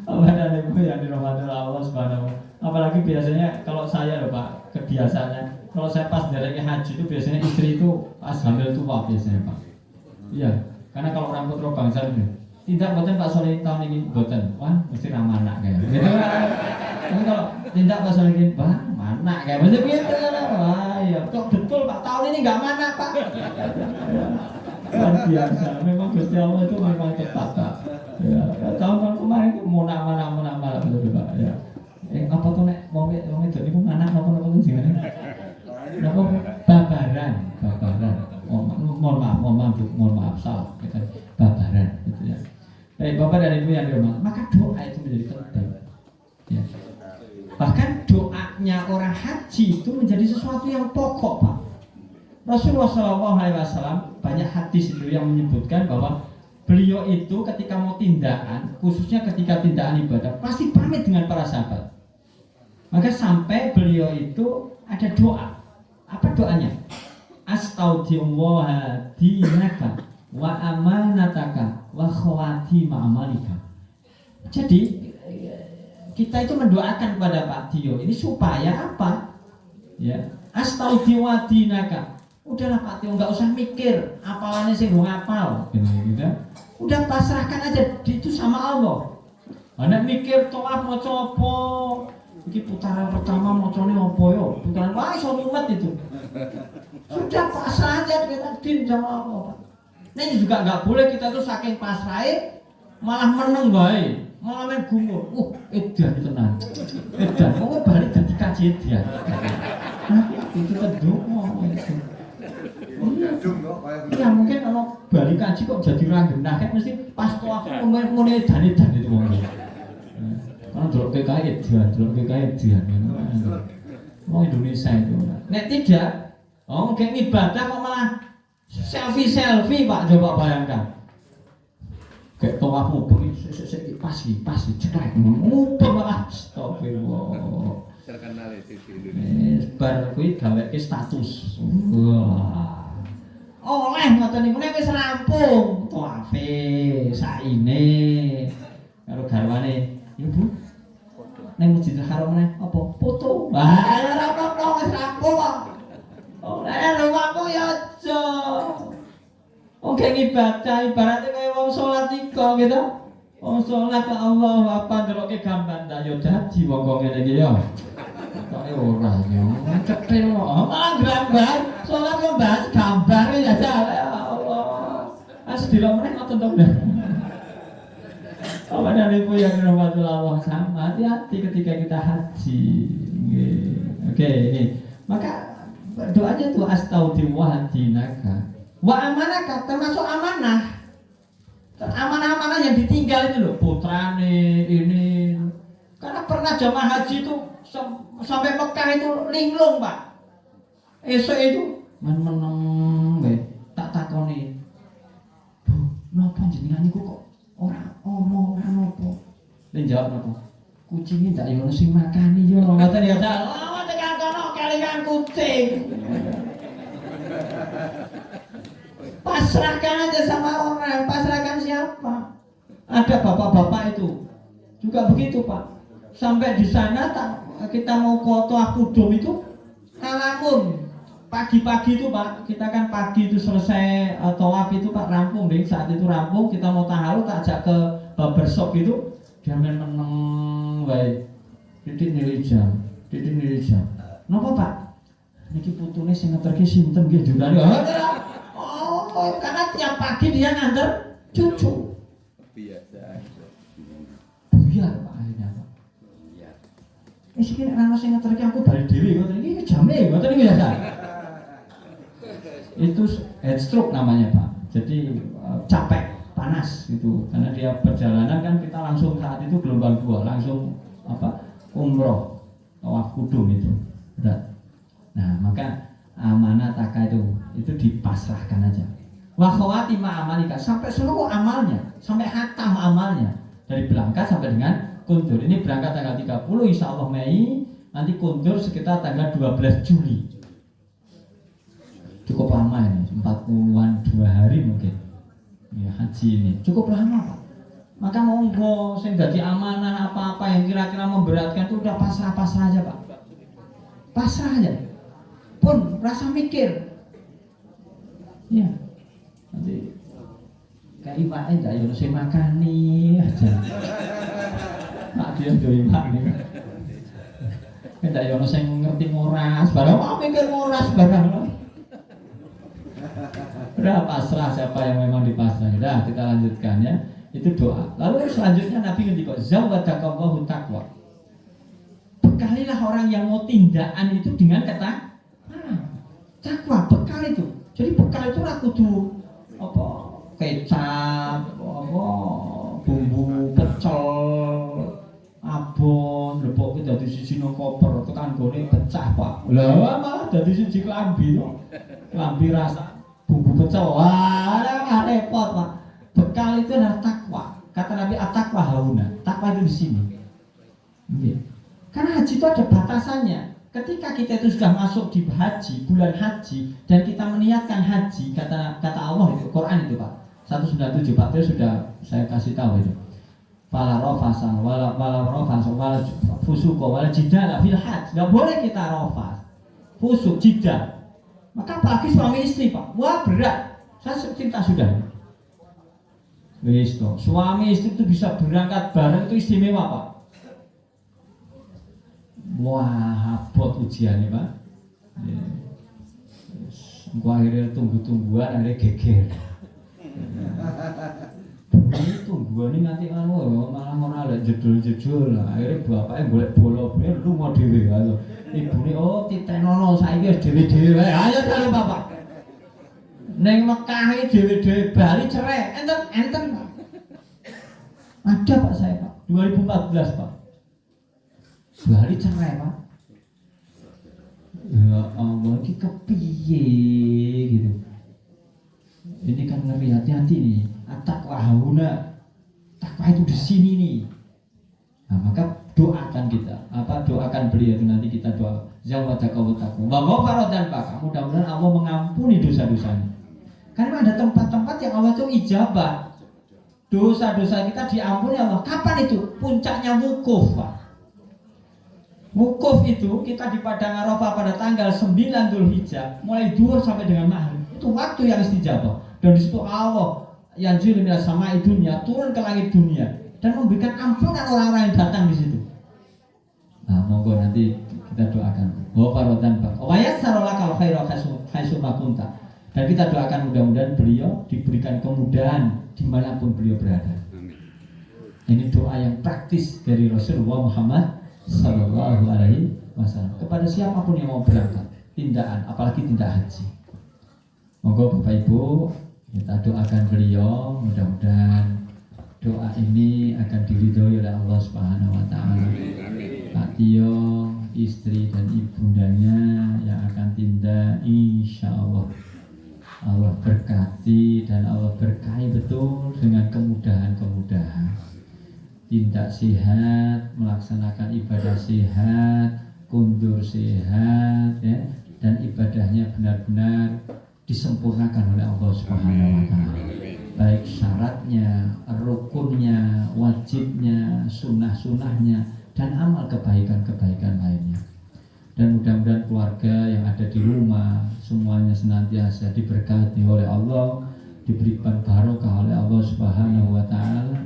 Apa dan Ibu yang dirahmati Allah Subhanahu. Apalagi biasanya kalau saya loh Pak, kebiasaannya kalau saya pas dari haji itu biasanya istri itu pas hamil tua biasanya Pak. Iya, karena kalau orang putra bangsa itu tidak boten Pak Soleh tahun ini boten, wah mesti ramah anak kayak. Gitu kan? Tapi kalau tidak Pak Soleh ini, wah mana kayak mesti gitu kan? Wah ya, kok betul Pak tahun ini nggak mana Pak? Luar biasa, memang Gusti Allah itu memang tepat Pak. Ya, tahun kemarin itu mau nama betul Pak. Ya. Apa tuh nek mau jadi pun anak apa tuh sih kan? Napa babaran. Mohon maaf salah. Kita babaran gitu ya. Baik Bapak dan Ibu yang dirahmati, maka doa itu menjadi penting. Ya. Bahkan doanya orang haji itu menjadi sesuatu yang pokok Pak. Rasulullah SAW banyak hadis itu yang menyebutkan bahwa beliau itu ketika mau tindakan, khususnya ketika tindakan ibadah, pasti pamit dengan para sahabat. Maka sampai beliau itu ada doa. Apa doanya? Astaudillaha dinaka wa amanataka wa khawatima amalika. Jadi kita itu mendoakan kepada Pak Tio ini supaya apa? Ya, astaudillaha dinaka. Udahlah Pak Tio, nggak usah mikir apalannya sih gue ngapal, gitu. Udah pasrahkan aja itu sama Allah. Anda mikir toaf mau copo, ini putaran pertama mau cone opo yo, putaran wah iso mumet itu. Sudah pasrah aja kita din sama Allah. Nah ini juga nggak boleh kita tuh saking pasrah malah meneng bae, malah main gumur. Edan tenan, edan. Mau balik dari kajian dia. Itu kedua itu. Gadung kok kayak Ya mungkin kalau balik kaji kok jadi orang genah kan mesti pas tuh aku mulai dan itu wong. Karena delok PKI dia. Mau Indonesia itu. Nek tidak, kayak ibadah kok malah selfie Pak, coba bayangkan. Kayak tawaf mubeng pas ceklek mubeng malah astagfirullah. Terkenal itu di Indonesia. Bar kuwi gaweke status. Wah. Oleh ngoten niku nek wis rampung tawafe saine karo garwane, "Ibu, ning Masjidil Haram meneh apa? Foto." Wah, ora apa-apa wis rampung kok. Oleh rumahku ya aja. Oke ibadah ibaratnya kayak wong salat iko gitu. Wong salat ke Allah apa ndeloke gambar ndak yo dadi wong kok ngene iki yo. Kok ora yo. Cekel kok. Gambar. Salat yo bahas gambar ya Allah. As delok meneh ngoten to. Apa dari Bu yang rahmatullah sama hati-hati ketika kita haji. Oke, ini. Maka doanya tuh astaghfirullah dinaka. Wa amanah termasuk amanah. Amanah-amanah yang ditinggal itu loh, putrane ini. Karena pernah jamaah haji itu sampai Mekah itu linglung, Pak. Esok itu meneng tak takoni. Bu, napa jenengan niku kok ora omong napa? Dia jawab napa? Kucing ndak yo ono sing makani yo. Ngoten ya, Cak. Oh, tekan kono kelingan kucing. Pasrahkan aja sama orang, pasrahkan siapa? Ada bapak-bapak itu juga begitu Pak. Sampai di sana kita mau ke Tawaf Qudum itu ngalamun pagi-pagi itu Pak. Kita kan pagi itu selesai tawaf itu Pak rampung deh. Saat itu rampung kita mau tahalul tak ajak ke barbershop itu dia meneng baik. Titik nilai jam. Napa Pak? Niki putune sing ngeterke sinten nggih jurane. Karena tiap pagi dia nganter cucu. Biasa. Buyar Pak akhirnya Pak. Buyar. Wis iki nek ana sing ngeterke aku bali dhewe ngoten iki jame ngoten iki ya. Itu heat stroke namanya Pak. Jadi capek, panas gitu. Karena dia perjalanan kan kita langsung saat itu gelombang 2 langsung umroh Tawaf Qudum itu. Berat. Nah, maka amanah taka itu dipasrahkan aja. Wa khawatima amalika sampai seluruh amalnya, sampai khatam amalnya dari berangkat sampai dengan kundur. Ini berangkat tanggal 30 insyaallah Mei, nanti kundur sekitar tanggal 12 Juli. Cukup lama ini, 40-an 2 hari mungkin. Ya haji ini cukup lama Pak. Maka monggo sing dadi amanah apa-apa yang kira-kira memberatkan itu udah pasrah aja Pak. Pasrah aja. Pun rasa mikir. Ya. Nanti kayak iwake ndak yo sing makani aja. Pak dia yo makani. Ndak yo sing ngerti ngoras, barang mikir ngoras barang. Udah pasrah siapa yang memang dipasrah. Udah kita lanjutkan ya. Itu doa. Lalu selanjutnya Nabi ngendika zawadakallahu taqwa. Bekalilah orang yang mau tindakan itu dengan takwa, bekal itu. Jadi bekal itu ora kudu kecap, bumbu pecel, abon, lebok dadi siji nang koper, tekan gone pecah, Pak. Lah malah dadi siji klambi to. Klambi rasa bumbu pecel. Wah, repot, Pak. Bekal itu adalah takwa. Kata Nabi at-taqwa hauna. Takwa itu di sini. Nggih. Karena haji itu ada batasannya. Ketika kita itu sudah masuk di haji, bulan haji, dan kita meniatkan haji, kata Allah itu, Quran itu Pak, 197 Pak, itu sudah saya kasih tahu itu. Fala rafasa wala rafasa wala fusuqa wala jidala fil hajj. Enggak boleh kita rafas. Fusuk jidal. Maka apalagi suami istri Pak. Wah berat. Saya cerita sudah. Wis toh, suami istri itu bisa berangkat bareng itu istimewa Pak. Wah, abot ujiannya Pak. Engko akhirnya tunggu-tungguan akhirnya geger. Ini tungguan ini nanti malah ora lek jedul-jedul. Akhirnya bapaknya golek bola ben lunga dhewe lho. Ibune titenono saiki wis dhewe-dhewe. Ayo karo bapak. Neng Mekah dhewe-dhewe Bali cerai, enten Pak. Ada Pak saya Pak, 2014 Pak. Bali cerai Pak. Ya Allah, ini kepiye gitu. Ini kan ngeri, hati-hati nih. At-taqwa hauna. Takwa itu di sini nih. Nah, maka doakan kita. Doakan beliau itu nanti kita doa. Zawataka wa taqwa. Wa ghafaradan Pak. Mudah-mudahan Allah mengampuni dosa-dosanya. Karena ada tempat-tempat yang Allah itu ijabah. Dosa-dosa kita diampuni Allah. Kapan itu? Puncaknya wukuf Pak. Wukuf itu kita di Padang Arafah pada tanggal 9 Dzulhijjah, mulai duhur sampai dengan maghrib. Itu waktu yang istijabah. Dan di situ Allah yang jil minas sama'i dunya turun ke langit dunia dan memberikan ampunan orang-orang yang datang di situ. Nah, monggo nanti kita doakan. Wa farodan Pak. Wa yassara lakal khaira haitsu ma kunta. Dan kita doakan mudah-mudahan beliau diberikan kemudahan dimanapun beliau berada. Ini doa yang praktis dari Rasulullah Muhammad Sallallahu Alaihi Wasallam kepada siapapun yang mau berangkat tindakan, apalagi tindak haji. Monggo Bapak Ibu kita doakan beliau, mudah-mudahan doa ini akan diridhoi oleh Allah Subhanahu Wa Taala. Pak Tio, istri dan ibundanya yang akan tindak, insya Allah Allah berkati dan Allah berkahi betul dengan kemudahan-kemudahan. Tindak sehat, melaksanakan ibadah sehat, kundur sehat, ya, dan ibadahnya benar-benar disempurnakan oleh Allah Subhanahu Wa Taala. Baik syaratnya, rukunnya, wajibnya, sunnah-sunnahnya, dan amal kebaikan-kebaikan lainnya. Dan mudah-mudahan keluarga yang ada di rumah semuanya senantiasa diberkati oleh Allah, diberikan barokah oleh Allah Subhanahu Wa Taala.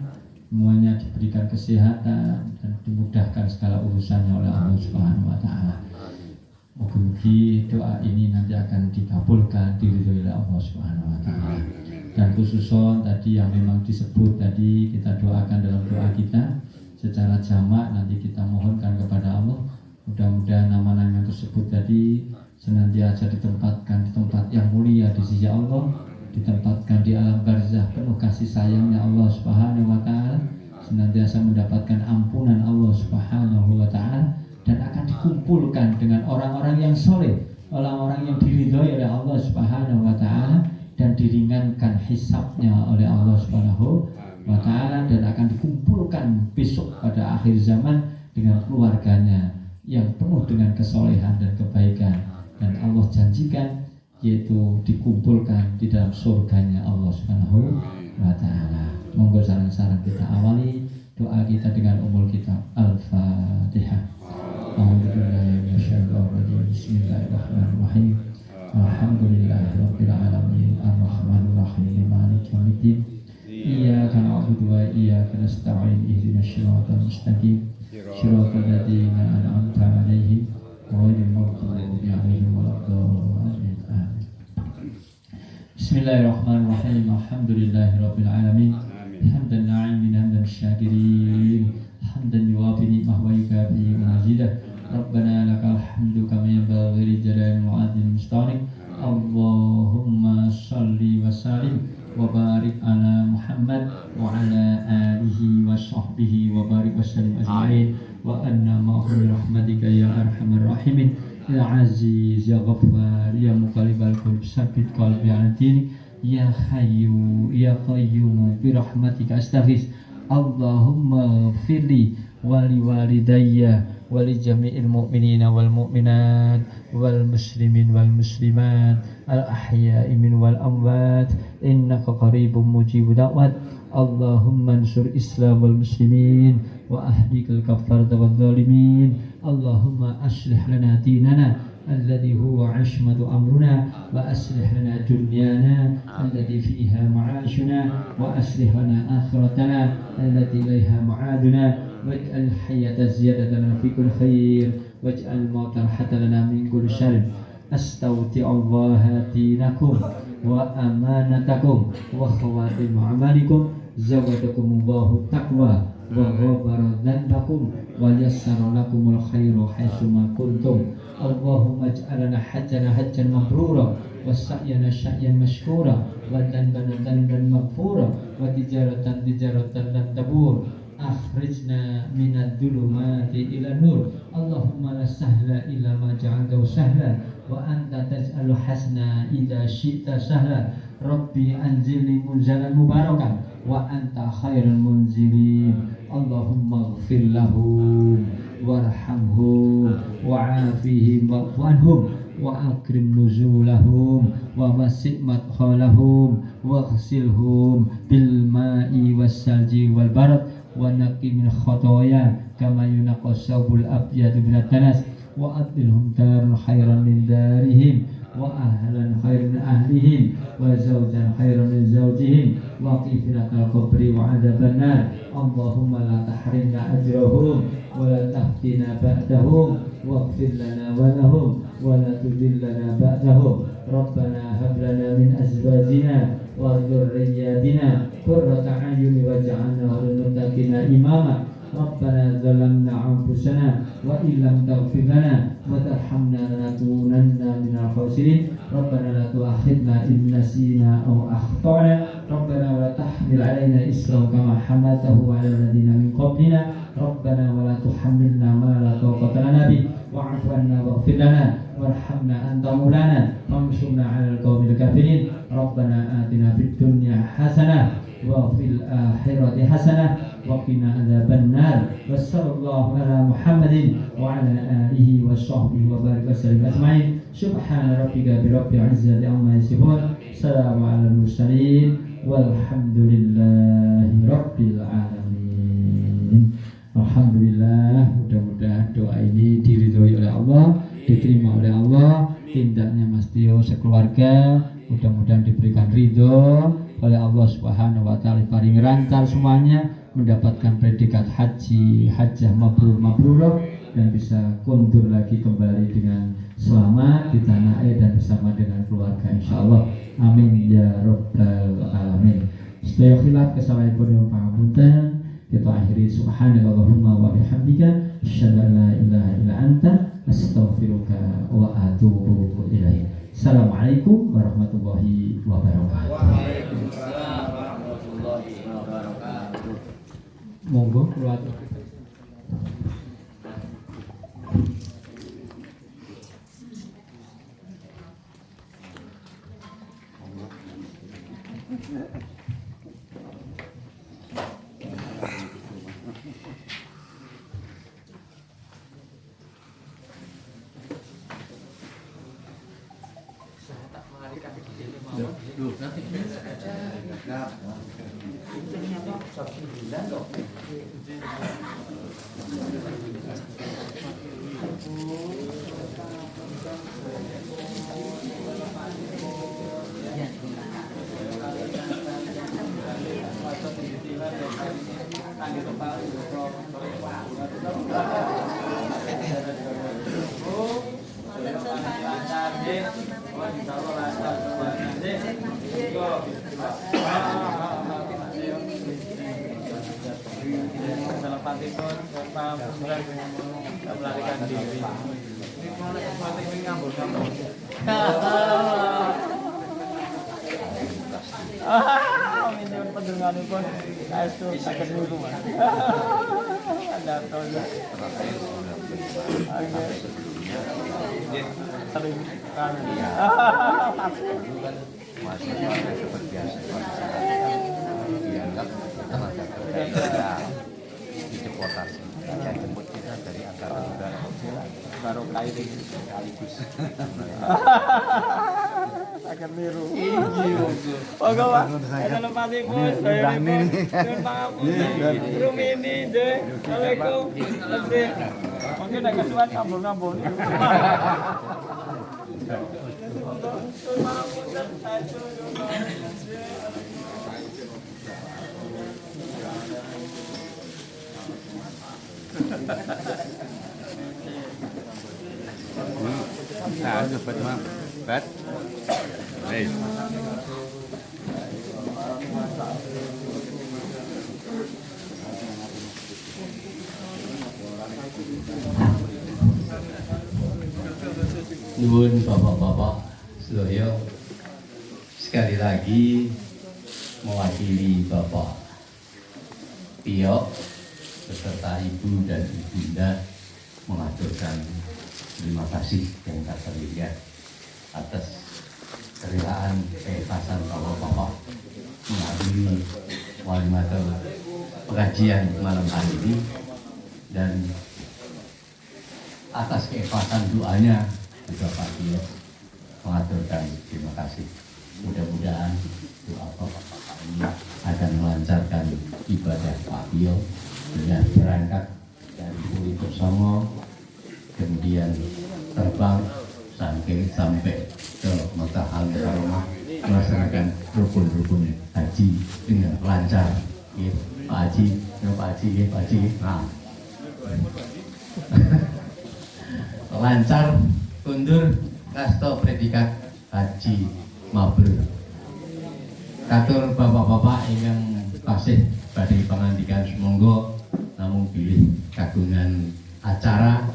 Semuanya diberikan kesehatan dan dimudahkan segala urusannya oleh Allah Subhanahu Wa Taala. Mugi-mugi doa ini nanti akan dikabulkan diridhoi oleh Allah Subhanahu Wa Taala. Dan khususon tadi yang memang disebut tadi kita doakan dalam doa kita secara jamak, nanti kita mohonkan kepada Allah mudah-mudahan nama-nama tersebut tadi senantiasa ditempatkan di tempat yang mulia di sisi Allah, ditempatkan di alam barzah penuh kasih sayangnya Allah Subhanahu Wa Taala, senantiasa mendapatkan ampunan Allah Subhanahu Wa Taala, dan akan dikumpulkan dengan orang-orang yang soleh, orang-orang yang diridhoi oleh Allah Subhanahu Wa Taala, dan diringankan hisabnya oleh Allah Subhanahu Wa Taala, dan akan dikumpulkan besok pada akhir zaman dengan keluarganya yang penuh dengan kesolehan dan kebaikan, dan Allah janjikan yaitu dikumpulkan di dalam surganya Allah Subhanahu Wa Taala. Monggo sarang-sarang kita awali doa kita dengan umul kitab Al-Fatihah. Bismillahirrahmanirrahim. Alhamdulillahirabbil alamin arrahmanir rahim maliki yaumiddin. Iyyaka na'budu wa iyyaka nasta'in ihdinas siratal mustaqim siratal ladzina an'amta 'alaihim ghairil maghdubi 'alaihim waladdallin. Amin. Bismillahirrahmanirrahim. Alhamdulillahirabbil alamin. Hamdan na'imin hamdan syakirin. Hamdan yuwafi ni'mah wa yukafi mazidah. Rabbana lakal hamdu kama yanbaghi li jalali wa'adil musta'nik. Allahumma salli wa sallim wa barik ala Muhammad wa ala alihi wa sahbihi wa barik wa sallim ajma'in wa anna ma'hum rahmatika ya arhamar rahimin ya aziz ya ghaffar ya muqallibal qulub sabbit qalbi ala dinik ya hayyu ya qayyum bi rahmatika astaghis. Allahumma firli wa li walidayya wa li jami'il mu'minina wal mu'minat wal muslimin wal muslimat al ahya'i min wal amwat innaka qaribun mujibud da'wat. Allahumma ansur Islam wal muslimin wa ahlikal kafarata wal zalimin. Allahumma aslih lana dinana alladhi huwa 'ismatu amruna wa aslih lana dunyana allati fiha ma'ashuna wa aslih lana akhiratana allati ilaiha ma'aduna waj'al hayata ziyadatan fi kulli khair waj'al mauta rahatan lana min kulli syarr. Astaudi'ullaha dinakum wa amanatakum wa khawatim a'malikum zawadakumullahu taqwa wa ghafara dhanbakum wa yassara lakumul khairu haitsuma kuntum. Allahumma ij'alna hajjan mabrura wa sa'yana sya'yan mashkura wa dhanbana dhanban maghfura wa tijaratan lan tabur. Akhrijna minad dhulumati ila nur. Allahumma la sahla illa ma ja'altahu sahla wa anta taj'alul hasna idza syi'ta sahla. Rabbi anzilni munzalan mubarakan wa anta khairul munzilin. Allahumma ighfir lahum warhamhum wa'afihim wa'fu anhum wa akrim nuzulahum wa wasi' madkhalahum waghsilhum bil ma'i was salji wal barad wa naqi min khotoya kama yunaqas sabul abyad min danas wa adilhum darun khairan min darihim wa ahlan khairan min ahlihim wa zawjan khairan min zawjihim wa qifnatal qabri wa adzaban nar. Allahumma la tahrimna ajrahum wa la tahtina ba'dahum waghfir lana wa lahum wa la tudillana ba'dahum. Rabbana hab lana min azwajina wa dhurriyyatina qurrata a'yun waj'alna lil muttaqina imama. Rabbana zalamna anfusana wa illam taghfir lana wa tarhamna lanakunanna minal khasirin. Rabbana la tu'akhidna in nasina aw akhtana. Rabbana wa la tahmil 'alaina isran kama hamaltahu 'alal ladzina min qablina. Rabbana wa la tuhammilna ma la taqata lana bih wa'fu 'anna waghfir lana warhamna anta maulana fansurna 'alal qaumil kafirin. Rabbana atina fid dunya hasanah wa fil akhirati hasanah wa qina adzaban nar. Wassallallahu ala Muhammadin wa ala alihi washabbihi wa barik wasallim ajmain. Subhana rabbika birabbil izzati amma yasifun. Assalamu ala mursalin walhamdulillahi rabbil alamin. Alhamdulillah, mudah-mudahan doa ini diridhoi oleh Allah, diterima oleh Allah. Tindaknya Mas Tio sekeluarga mudah-mudahan diberikan ridho oleh Allah Subhanahu wa taala, paling rantar semuanya mendapatkan predikat haji, hajjah mabrur dan bisa kondur lagi kembali dengan selamat di tanah air dan bersama dengan keluarga insyaallah. Amin ya rabbal alamin. Sedaya khilaf kesalahan pun pangapunten kita akhiri subhanallahumma wa bihamdika asyhadu an la ilaha illa anta astaghfiruka wa atubu ilaik. Assalamualaikum warahmatullahi wabarakatuh. Waalaikumsalam warahmatullahi wabarakatuh. Monggo keluar. melarikan diri. Ini ngambul-ngambul. Minum pendengaranipun saestu saged niku Mas. Ada toyo. Sering kan. Maksudnya seperti biasa. Dianggap tenaga kerja di deportasi. Yang jemput kita dari angkatan udara. Baru kairing sekaligus. Akan niru. Oke Pak. Ada lepatipun. Nyun pangapunten. Rumini nggih. Assalamualaikum. Terima mungkin nek kesuwen ngambul-ngambul. Nah, cepat, Bang. Bet. Nuwun bapak-bapak sedaya, sekali lagi mewakili Bapak Tio beserta Ibu dan Ibunda mengaturkan terima kasih yang tak terlihat atas kerelaan keikhlasan bapak-bapak menghadiri walimatul pengajian malam hari ini, dan atas keikhlasan doanya juga Pak Tio mengaturkan terima kasih. Mudah-mudahan doa bapak-bapak ini akan melancarkan ibadah Pak Tio dengan berangkat dari Puri Bersongo, kemudian terbang sampai ke Mekah Al-Mukarramah, melaksanakan rukun-rukun haji dengan lancar. Ya, Pak Haji, ya, Pak Haji, ya, Pak Haji. Nah, lancar kundur kasto predikat haji mabrur. Katur bapak-bapak ingkang tasih badhe pangandikan semonggo namung bilih kagungan acara,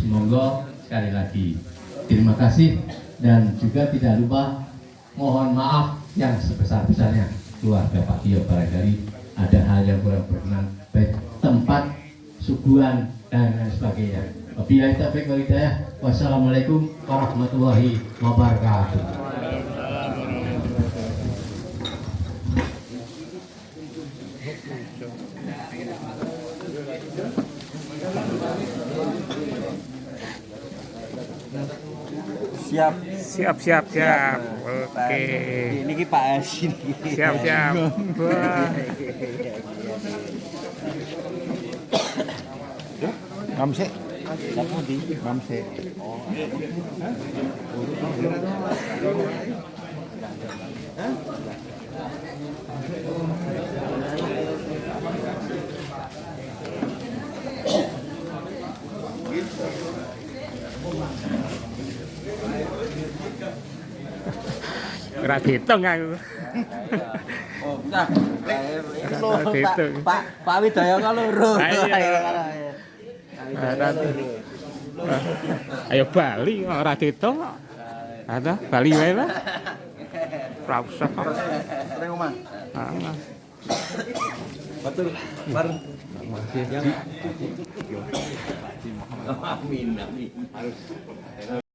semonggo sekali lagi terima kasih, dan juga tidak lupa mohon maaf yang sebesar-besarnya keluarga Pak Tio barangkali ada hal yang kurang berkenan baik tempat, suguhan dan lain sebagainya. Wabillahi taufiq wal hidayah. Wassalamualaikum warahmatullahi wabarakatuh. Siap. Oke. Ini Pak Haji. Siap. Wah. Mamsek. Mamsek. Ora diitung aku. Oh, nah. Diitung. Pak Widaya kaloro. Ayo Bali ora diitung. Ada Bali wae lah. Ora usah kok. Ning omah. Ah. Betul. Bareng. Amin.